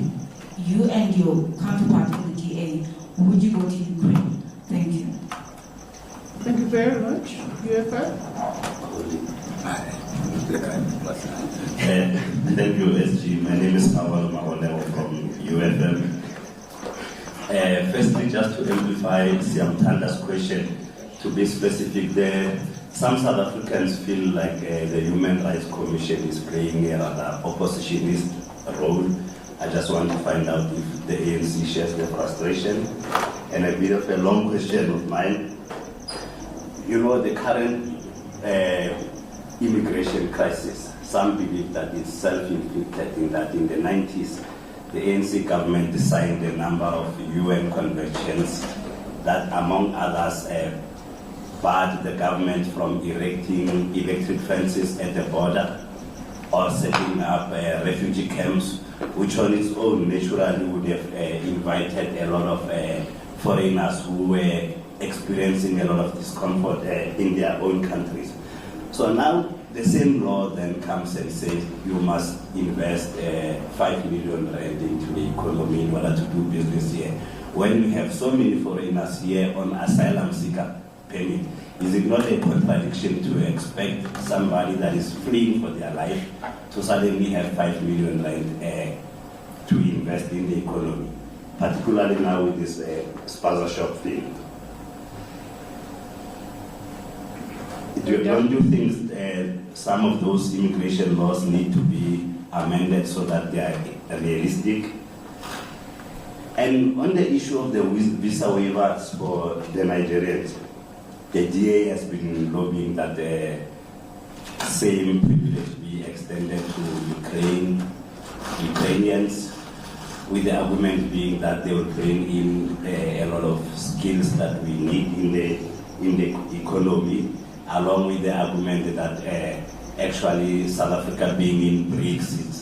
Speaker 3: you and your counterpart in the DA, would you go to Ukraine? Thank you.
Speaker 2: Thank you very much. UFR?
Speaker 8: Thank you, SG. My name is Mawal Mawalewa from UFM. Firstly, just to amplify Siam Tanda's question, to be specific there, some South Africans feel like the Human Rights Commission is playing a rather oppositionist role. I just want to find out if the ANC shares the frustration. And a bit of a long question of mine. You know, the current immigration crisis, some believe that it's self-inflicted, in that in the 90s, the ANC government signed a number of UN conventions that, among others, barred the government from erecting electric fences at the border or setting up refugee camps, which on its own naturally would have invited a lot of foreigners who were experiencing a lot of discomfort in their own countries. So now the same law then comes and says you must invest 5 million rand into the economy in order to do business here. When we have so many foreigners here on asylum seeker permit, is it not a contradiction to expect somebody that is fleeing for their life to suddenly have 5 million rand to invest in the economy, particularly now with this Spaza shop thing? Don't you think some of those immigration laws need to be amended so that they are realistic? And on the issue of the visa waivers for the Nigerians, the DA has been lobbying that the same privilege be extended to Ukrainians, with the argument being that they will bring in a lot of skills that we need in the economy, along with the argument that actually South Africa being in BRICS,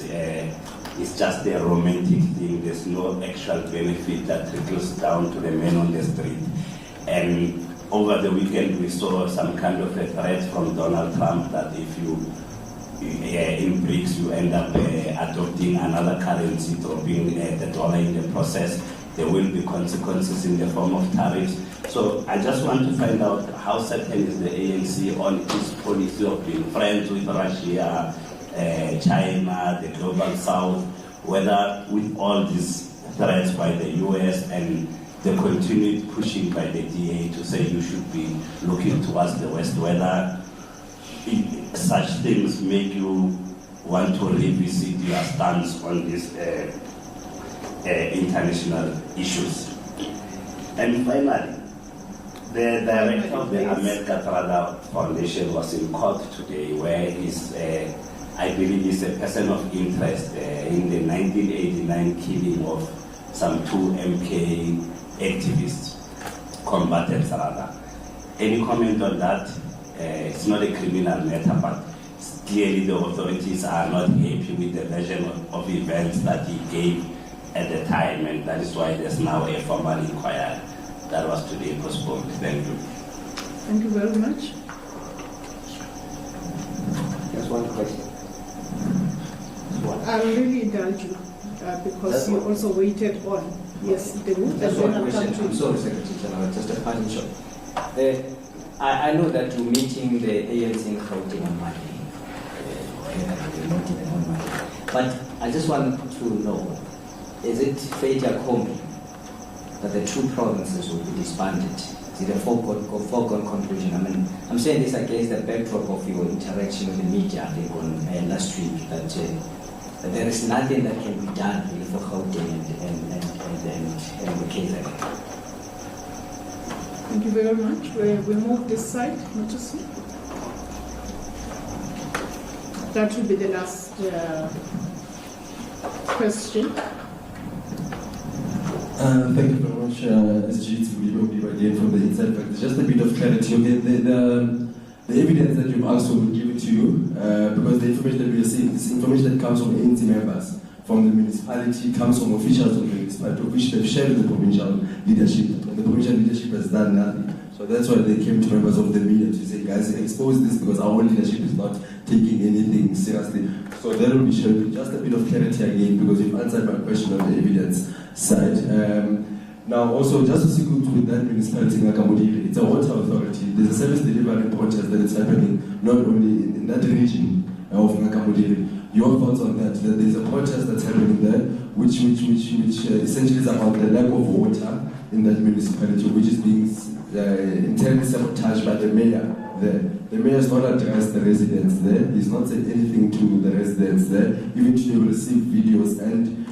Speaker 8: it's just a romantic thing. There's no actual benefit that trickles down to the men on the street. And over the weekend we saw some kind of a threat from Donald Trump that if you, in BRICS, you end up adopting another currency, dropping the dollar in the process, there will be consequences in the form of tariffs. So I just want to find out how certain is the ANC on its policy of being friends with Russia, China, the Global South, whether with all these threats by the US and the continued pushing by the DA to say you should be looking towards the West, whether such things make you want to revisit your stance on these international issues. And finally, the director of the America Trada Foundation was in court today, where he's, I believe he's a person of interest in the 1989 killing of some 2 MK activists, combatants rather. Any comment on that? It's not a criminal matter, but clearly the authorities are not happy with the version of events that he gave at the time, and that is why there's now a formal inquiry that was today postponed. Thank you.
Speaker 2: Thank you very much.
Speaker 5: Just one question.
Speaker 2: I'll really indulge you because you also waited on. Yes, the move.
Speaker 5: Just one question. I'm sorry, Secretary General, just a parting shot. I know that you're meeting the ANC in Gauteng on Monday. But I just want to know, is it fait accompli that the 2 provinces will be disbanded Is it a foregone conclusion? I mean, I'm saying this against the backdrop of your interaction with the media, I think, on last week, that there is nothing that can be done really for Gauteng and the KZN.
Speaker 2: Thank you very much. We move this side, Matusi. That will be the last question.
Speaker 6: Thank you very much, SG. It's again from the inside fact. Just a bit of clarity. Okay, the evidence that you've asked for will give it to you because the information that we are seeing is information that comes from ANC members, from the municipality, comes from officials of the municipality, of which they've shared with the provincial leadership, and the provincial leadership has done nothing. So that's why they came to members of the media to say, guys, expose this because our own leadership is not taking anything seriously. So that will be shared. Just a bit of clarity again because you've answered my question on the evidence side. Now, also, just to see with that municipality in Akamudiri, it's a water authority. There's a service delivery protest that is happening not only in that region of Akamudiri. Your thoughts on that? That there's a protest that's happening there, which essentially is about the lack of water in that municipality, which is being internally sabotaged by the mayor there. The mayor has not addressed the residents there. He's not said anything to the residents there. Even today we received videos and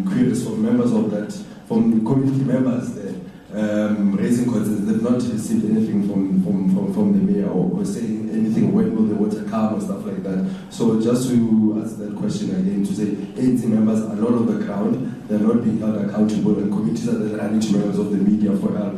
Speaker 6: queries from members of that, from community members there, raising concerns. They've not received anything from the mayor or saying anything, when will the water come or stuff like that. So just to ask that question again, to say ANC members are not on the ground, they're not being held accountable, and communities are then running to members of the media for help.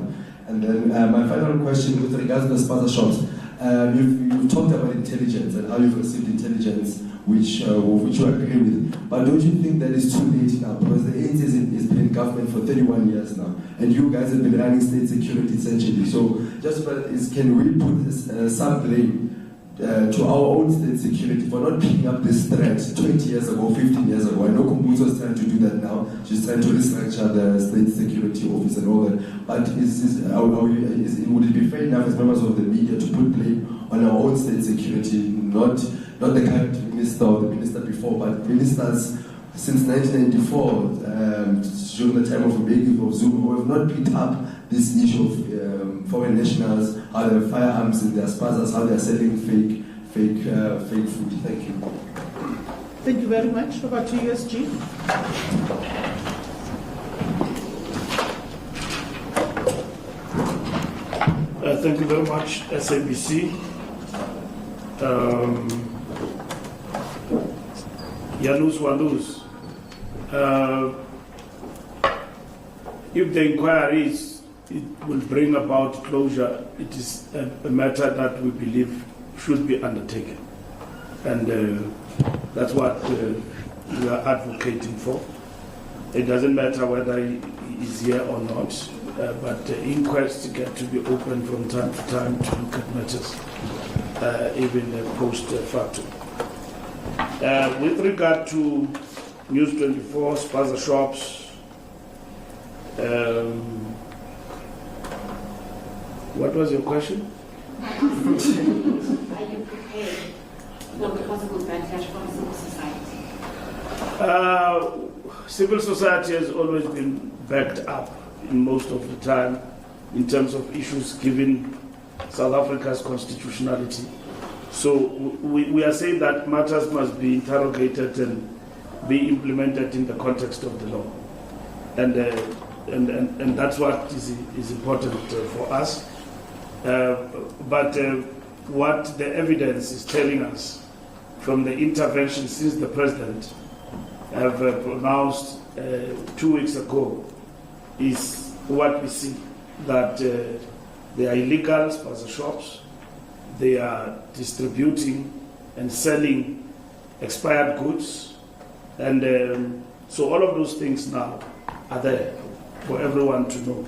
Speaker 6: And then my final question with regards to the Spaza shops. You've talked about intelligence and how you've received intelligence, which you agree with. But don't you think that it's too late now? Because the ANC has been in government for 31 years now, and you guys have been running state security essentially. So just can we put some blame to our own state security for not picking up this threat 20 years ago, 15 years ago? I know Kumbuzo is trying to do that now. She's trying to restructure the state security office and all that. But would it be fair enough as members of the media to put blame on our own state security, not the current minister or the minister before, but ministers since 1994, during the time of Mbeki, of Zuma, who have not picked up this issue of foreign nationals, how they have firearms in their spazas, how they are selling fake food. Thank you.
Speaker 2: Thank you very much. Over to you, SG.
Speaker 1: Thank you very much, SABC. Yanus Walus. If the inquiries it will bring about closure, it is a matter that we believe should be undertaken. And that's what we are advocating for. It doesn't matter whether he is here or not, but the inquests get to be open from time to time to look at matters, even post-factum. With regard to News 24, Spaza shops, what was your question?
Speaker 9: Are you prepared for the possible backlash from civil society?
Speaker 1: Civil society has always been backed up in most of the time in terms of issues given South Africa's constitutionality. So we are saying that matters must be interrogated and be implemented in the context of the law. And that's what is important for us. But what the evidence is telling us from the intervention since the president have pronounced 2 weeks ago is what we see, that they are illegal Spaza shops, they are distributing and selling expired goods, and so all of those things now are there for everyone to know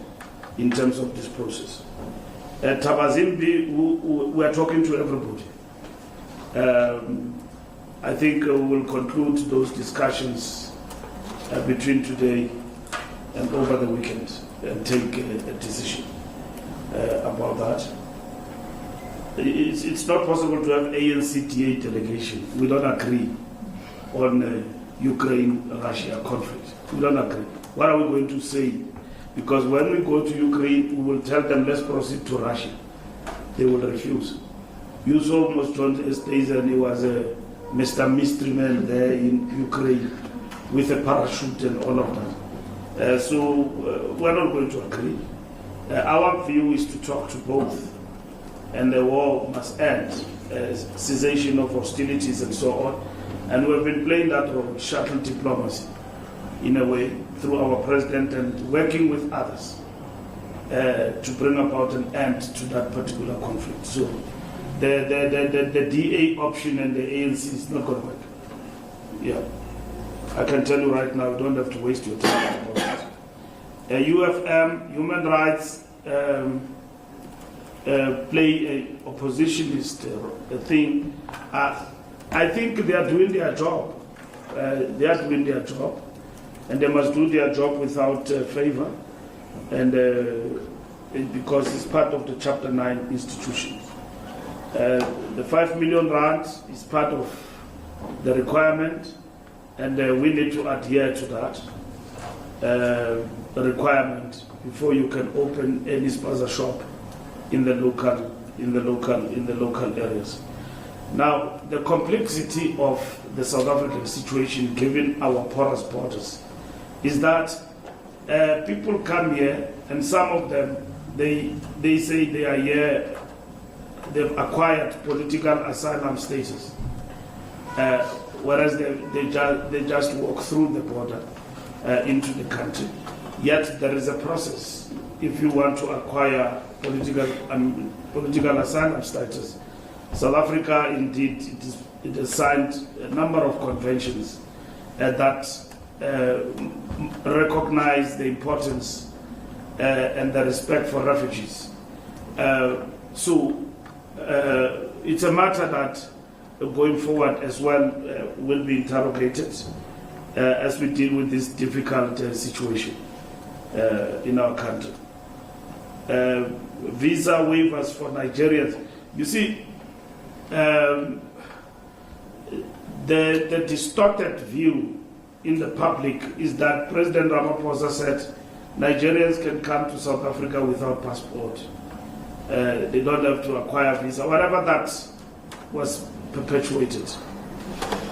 Speaker 1: in terms of this process. At Tabazimbi, we are talking to everybody. I think we will conclude those discussions between today and over the weekend and take a decision about that. It's not possible to have ANC-DA delegation. We don't agree on Ukraine-Russia conflict. We don't agree. What are we going to say Because when we go to Ukraine, we will tell them, let's proceed to Russia. They will refuse. You saw almost 20 days and he was a Mr. Mystery Man there in Ukraine with a parachute and all of that. So we're not going to agree. Our view is to talk to both, and the war must end, cessation of hostilities and so on. And we've been playing that role, shuttle diplomacy, in a way, through our president and working with others to bring about an end to that particular conflict. So the DA option and the ANC is not going to work. Yeah. I can tell you right now, you don't have to waste your time about it. UFM, human rights, play a oppositionist thing. I think they are doing their job. They are doing their job, and they must do their job without favor, and because it's part of the Chapter 9 institutions. The 5 million rand is part of the requirement, and we need to adhere to that requirement before you can open any Spaza shop in the local areas. Now, the complexity of the South African situation, given our porous borders, is that people come here, and some of them they say they are here, they've acquired political asylum status, whereas they just walk through the border into the country. Yet there is a process. If you want to acquire political asylum status, South Africa indeed it has signed a number of conventions that recognize the importance and the respect for refugees. So it's a matter that going forward as well will be interrogated as we deal with this difficult situation in our country. Visa waivers for Nigerians. You see, the distorted view in the public is that President Ramaphosa said Nigerians can come to South Africa without passport. They don't have to acquire visa, whatever that was perpetuated.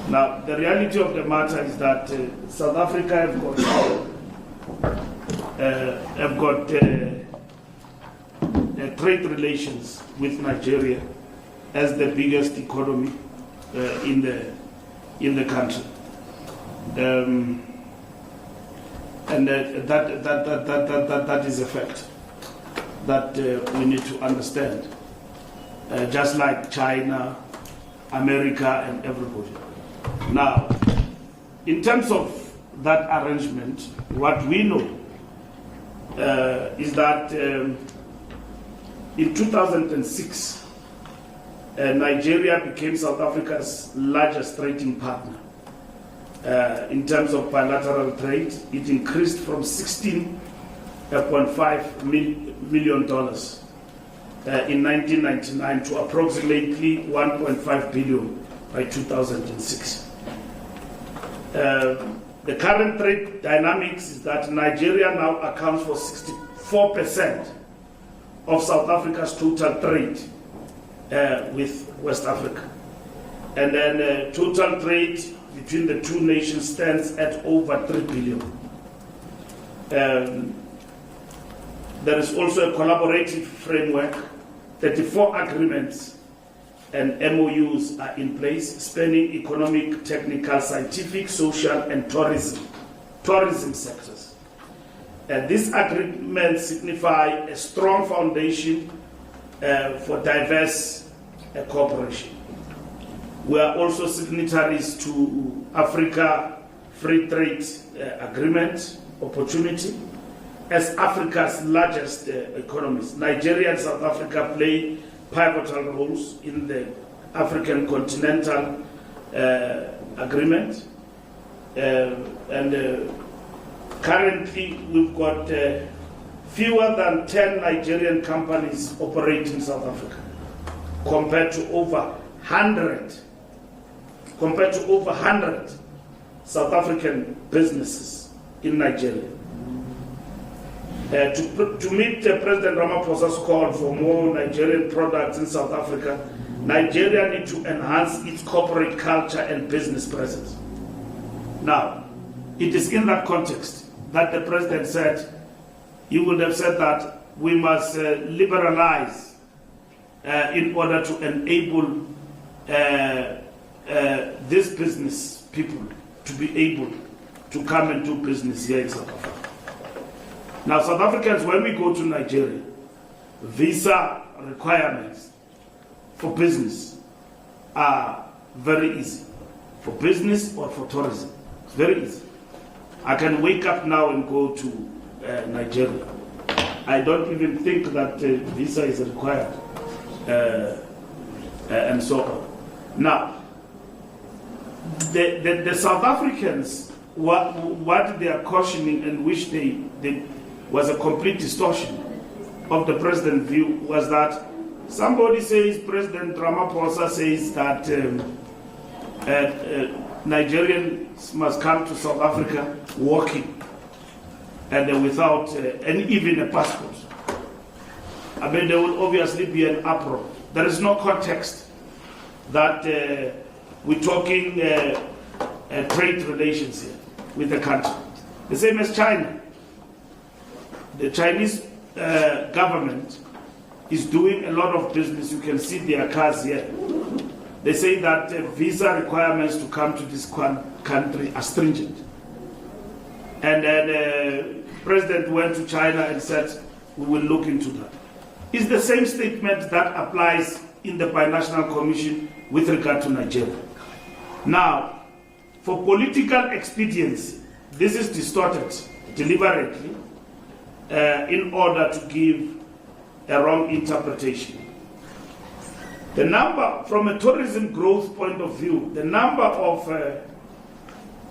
Speaker 1: Now, the reality of the matter is that South Africa have got trade relations with Nigeria as the biggest economy in the country, and that is a fact that we need to understand. Just like China, America, and everybody. Now, in terms of that arrangement, what we know is that in 2006, Nigeria became South Africa's largest trading partner. In terms of bilateral trade, it increased from $16.5 million in 1999 to approximately 1.5 billion by 2006. The current trade dynamics is that Nigeria now accounts for 64% of South Africa's total trade with West Africa. And then total trade between the two nations stands at over 3 billion. There is also a collaborative framework. 34 agreements and MOUs are in place, spanning economic, technical, scientific, social, and tourism sectors. These agreements signify a strong foundation for diverse cooperation. We are also signatories to Africa Free Trade Agreement opportunity. As Africa's largest economies, Nigeria and South Africa play pivotal roles in the African Continental Agreement. Currently, we've got fewer than 10 Nigerian companies operating in South Africa, compared to over 100 South African businesses in Nigeria. To meet President Ramaphosa's call for more Nigerian products in South Africa, Nigeria needs to enhance its corporate culture and business presence. Now, it is in that context that the President said, he would have said that we must liberalize in order to enable these business people to be able to come and do business here in South Africa. Now, South Africans, when we go to Nigeria, visa requirements for business are very easy. For business or for tourism, it's very easy. I can wake up now and go to Nigeria. I don't even think that visa is required and so on. Now, the South Africans, what they are cautioning and which they was a complete distortion of the president's view was that somebody says, President Ramaphosa says that Nigerians must come to South Africa walking and without and even a passport. I mean, there will obviously be an uproar. There is no context that we're talking trade relations here with the country. The same as China. The Chinese government is doing a lot of business. You can see their cars here. They say that visa requirements to come to this country are stringent. And then the president went to China and said, we will look into that. It's the same statement that applies in the Binational Commission with regard to Nigeria. Now, for political expediency, this is distorted deliberately in order to give a wrong interpretation. The number, from a tourism growth point of view, the number of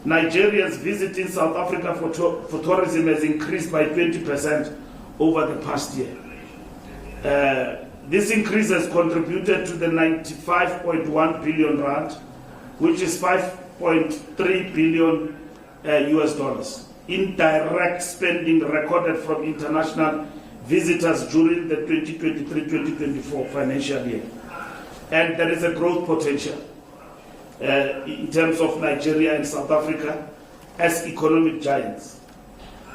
Speaker 1: Nigerians visiting South Africa for tourism has increased by 20% over the past year. This increase has contributed to the 95.1 billion rand, which is 5.3 billion US dollars in direct spending recorded from international visitors during the 2023-2024 financial year. And there is a growth potential in terms of Nigeria and South Africa as economic giants.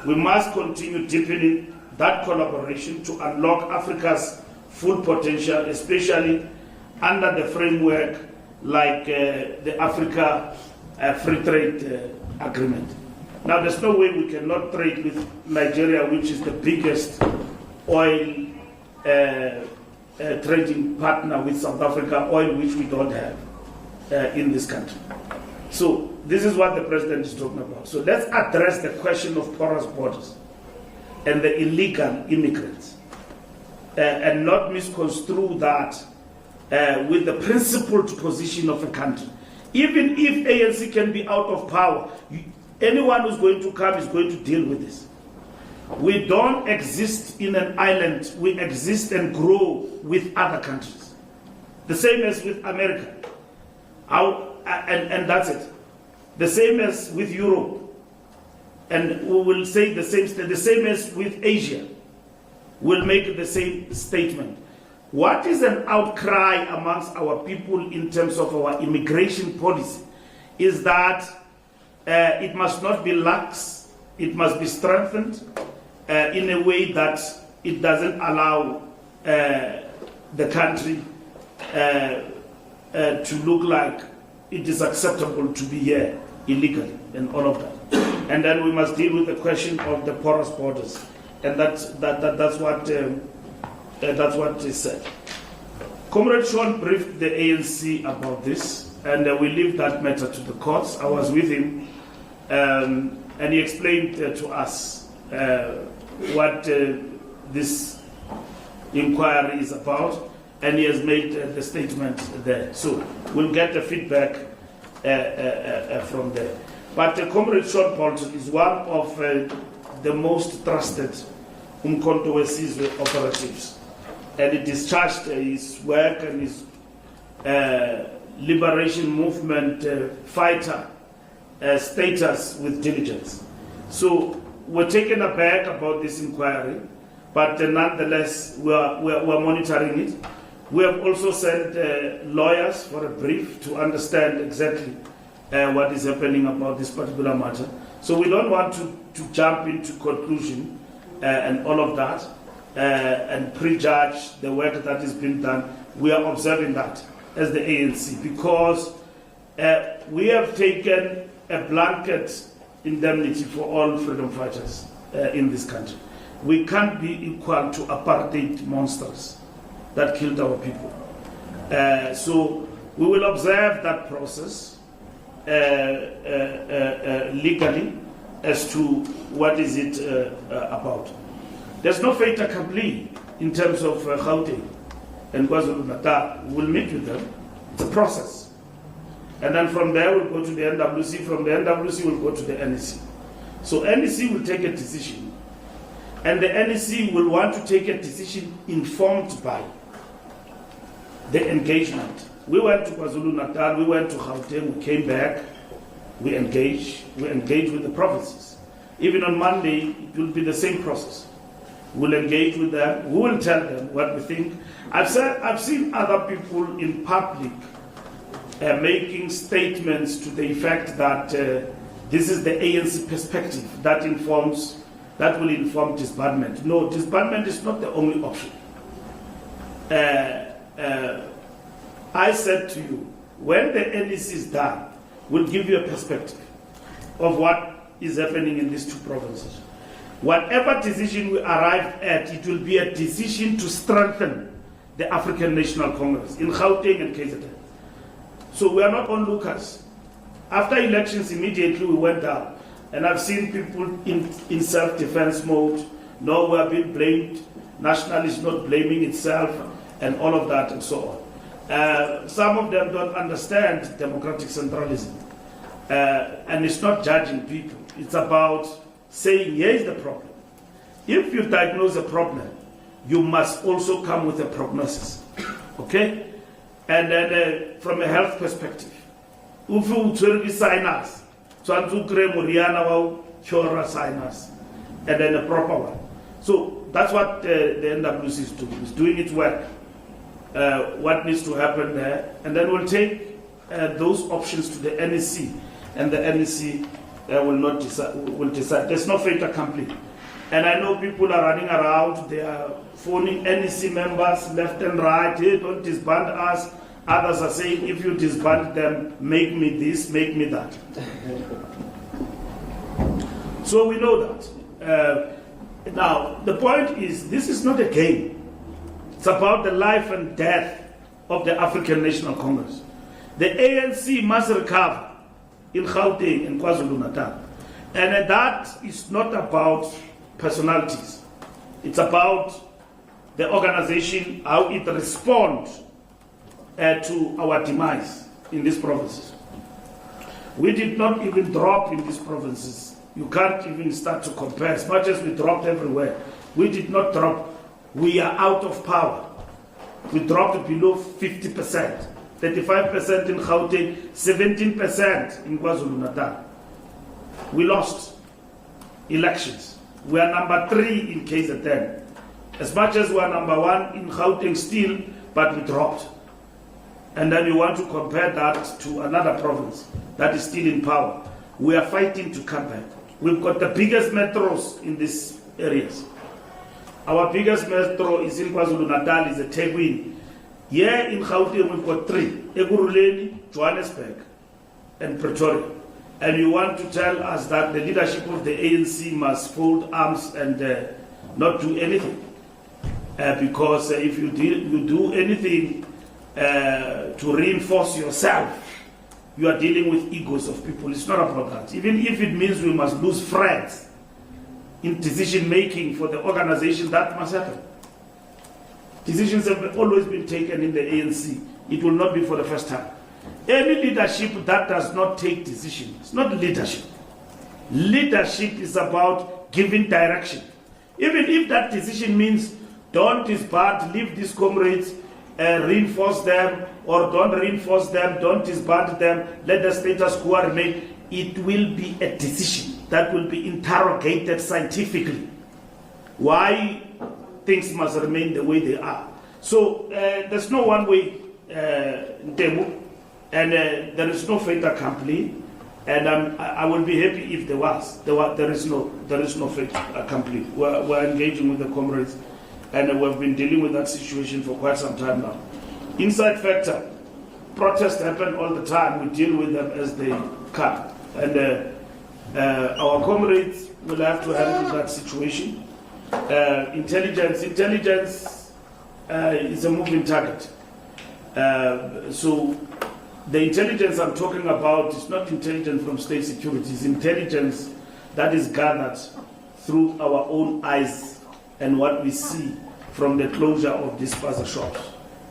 Speaker 1: We must continue deepening that collaboration to unlock Africa's full potential, especially under the framework like the Africa Free Trade Agreement. Now, there's no way we cannot trade with Nigeria, which is the biggest oil trading partner with South Africa, oil which we don't have in this country. So this is what the president is talking about. So let's address the question of porous borders and the illegal immigrants and not misconstrue that with the principled position of a country. Even if ANC can be out of power, anyone who's going to come is going to deal with this. We don't exist in an island. We exist and grow with other countries. The same as with America. And that's it. The same as with Europe. And we will say the same as with Asia. We'll make the same statement. What is an outcry amongst our people in terms of our immigration policy is that it must not be lax, it must be strengthened in a way that it doesn't allow the country to look like it is acceptable to be here illegally and all of that. And then we must deal with the question of the porous borders, and that's what is said. Comrade Sean briefed the ANC about this, and we leave that matter to the courts. I was with him, and he explained to us what this inquiry is about, and he has made the statement there. So we'll get the feedback from there. But Comrade Sean Bolton is one of the most trusted Umkhonto weSizwe operatives, and he discharged his work and his liberation movement fighter status with diligence. So we're taken aback about this inquiry, but nonetheless, we're monitoring it. We have also sent lawyers for a brief to understand exactly what is happening about this particular matter. So we don't want to jump into conclusion and all of that and prejudge the work that is being done. We are observing that as the ANC because we have taken a blanket indemnity for all freedom fighters in this country. We can't be equal to apartheid monsters that killed our people. So we will observe that process legally as to what is it about. There's no fait accompli in terms of Gauteng and KwaZulu-Natal. We'll meet with them. It's a process. And then from there we'll go to the NWC. From the NWC we'll go to the NEC. So NEC will take a decision. And the NEC will want to take a decision informed by the engagement. We went to KwaZulu-Natal, we went to Gauteng, we came back, we engaged with the provinces. Even on Monday, it will be the same process. We'll engage with them, we will tell them what we think. I've seen other people in public making statements to the effect that this is the ANC perspective that will inform disbandment. No, disbandment is not the only option. I said to you, when the NEC is done, we'll give you a perspective of what is happening in these two provinces. Whatever decision we arrive at, it will be a decision to strengthen the African National Congress in Gauteng and KZN. So we are not onlookers. After elections, immediately we went down. And I've seen people in self-defense mode. No, we are being blamed. National is not blaming itself, and all of that and so on. Some of them don't understand democratic centralism. And it's not judging people. It's about saying, here's the problem. If you diagnose a problem, you must also come with a prognosis. Okay? And then from a health perspective, if you sinus, so sinus, and then a proper one. So that's what the NWC is doing. It's doing its work. What needs to happen there, and then we'll take those options to the NEC, and the NEC will decide. There's no fait accompli. And I know people are running around, they are phoning NEC members left and right, hey, don't disband us. Others are saying, if you disband them, make me this, make me that. So we know that. Now, the point is, this is not a game. It's about the life and death of the African National Congress. The ANC must recover in Gauteng and KwaZulu-Natal. And that is not about personalities. It's about the organization, how it responds to our demise in these provinces. We did not even drop in these provinces. You can't even start to compare. As much as we dropped everywhere, we did not drop. We are out of power. We dropped below 50%, 35% in Gauteng, 17% in KwaZulu-Natal. We lost elections. We are number 3 in KZN. As much as we are number 1 in Gauteng still, but we dropped. And then you want to compare that to another province that is still in power. We are fighting to come back. We've got the biggest metros in these areas. Our biggest metro is in KwaZulu-Natal, is a Teguin. Here in Gauteng we've got 3, Ekurhuleni, Johannesburg, and Pretoria. And you want to tell us that the leadership of the ANC must fold arms and not do anything. Because if you do anything to reinforce yourself, you are dealing with egos of people. It's not about that. Even if it means we must lose friends in decision making for the organization, that must happen. Decisions have always been taken in the ANC. It will not be for the first time. Any leadership that does not take decisions, it's not leadership. Leadership is about giving direction. Even if that decision means don't disband, leave these comrades, reinforce them, or don't reinforce them, don't disband them, let the status quo remain. it will be a decision that will be interrogated scientifically. Why things must remain the way they are. So there's no one way, Ntemu, and there is no fait accompli. And I will be happy if there was. There is no fait accompli. We're engaging with the comrades, and we've been dealing with that situation for quite some time now. Inside factor, protests happen all the time. We deal with them as they come, and our comrades will have to handle that situation. Intelligence is a moving target. So the intelligence I'm talking about is not intelligence from state security. It's intelligence that is gathered through our own eyes and what we see from the closure of these Spaza shops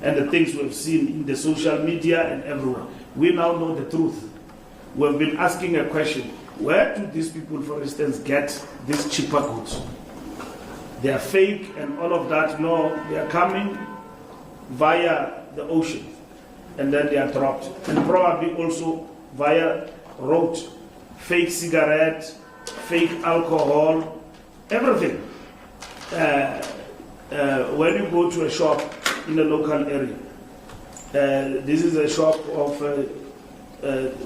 Speaker 1: and the things we've seen in the social media and everywhere. We now know the truth. We've been asking a question: where do these people, for instance, get these cheaper goods? They are fake and all of that. No, they are coming via the ocean and then they are dropped. And probably also via road, fake cigarette, fake alcohol, everything. When you go to a shop in a local area, this is a shop of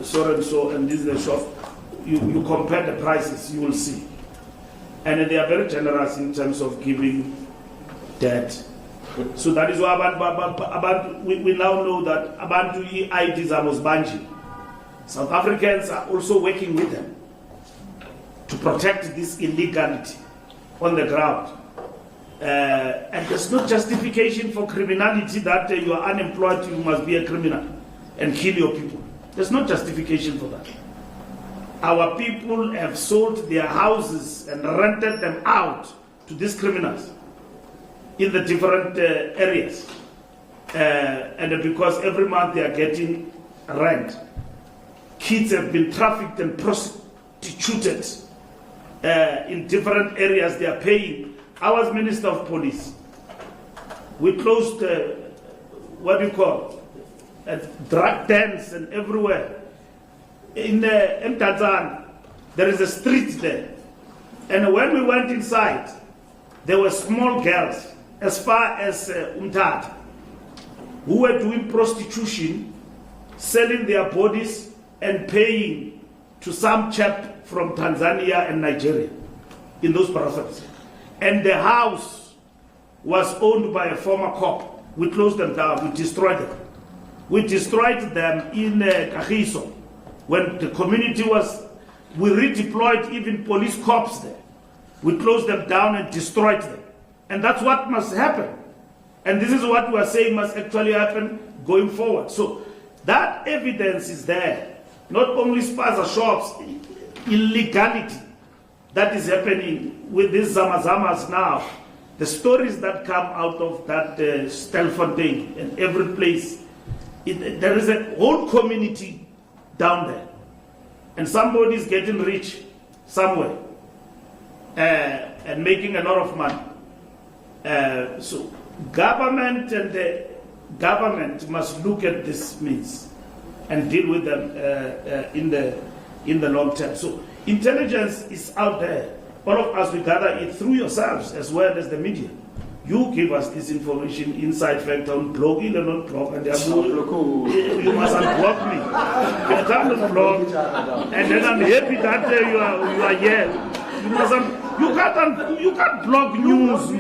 Speaker 1: so and so, and this is a shop, you compare the prices, you will see. And they are very generous in terms of giving that. So that is why we now know that abantu IDs are banji. South Africans are also working with them to protect this illegality on the ground. And there's no justification for criminality that you are unemployed, you must be a criminal and kill your people. There's no justification for that. Our people have sold their houses and rented them out to these criminals in the different areas. And because every month they are getting rent. Kids have been trafficked and prostituted in different areas. They are paying. I was Minister of Police. We closed, drug dens and everywhere. In Mdntv, there is a street there. And when we went inside, there were small girls, as far as Umtata, who were doing prostitution, selling their bodies and paying to some chap from Tanzania and Nigeria in those brothels. And the house was owned by a former cop. We closed them down, we destroyed them. We destroyed them in Kagiso. When the community we redeployed even police cops there. We closed them down and destroyed them. And that's what must happen. And this is what we are saying must actually happen going forward. So that evidence is there. Not only Spaza shops, illegality that is happening with these Zamazamas now. The stories that come out of that Stelfontein and every place, there is a whole community down there, and somebody is getting rich somewhere and making a lot of money. So government and the government must look at this means and deal with them in the long term. So intelligence is out there. All of us, we gather it through yourselves as well as the media. You give us this information inside fact on blog, or not blog, and you must unblock me. You can't blog, and then I'm happy that you are here. You can't blog news.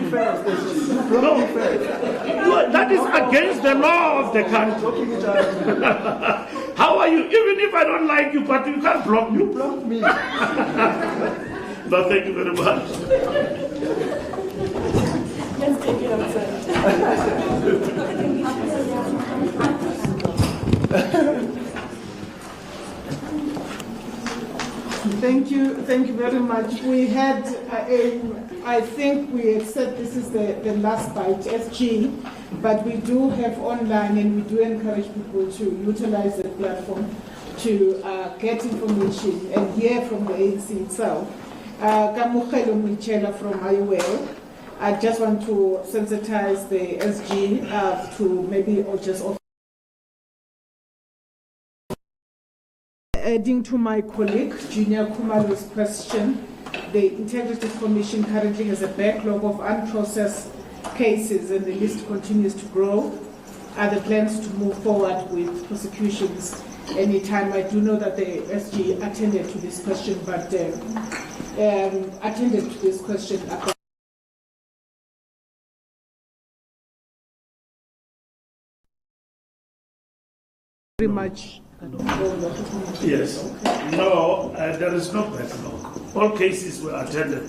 Speaker 1: No, that is against the law of the country. How are you? Even if I don't like you, but you can't block me. You block me. No, thank you very much.
Speaker 2: Let's take it outside. Thank you very much. We had, I think we have said this is the last bite, SG, but we do have online and we do encourage people to utilize the platform to get information and hear from the ANC itself. Kamukhelo Mwichela from IOL. I just want to sensitize the SG to maybe or just adding to my colleague, Junior Kumalo's question, the Integrity Commission currently has a backlog of unprocessed cases and the list continues to grow. Are there plans to move forward with prosecutions anytime? I do know that the SG attended to this question, but attended to this question about very much.
Speaker 1: Yes. No, there is no backlog. All cases were attended.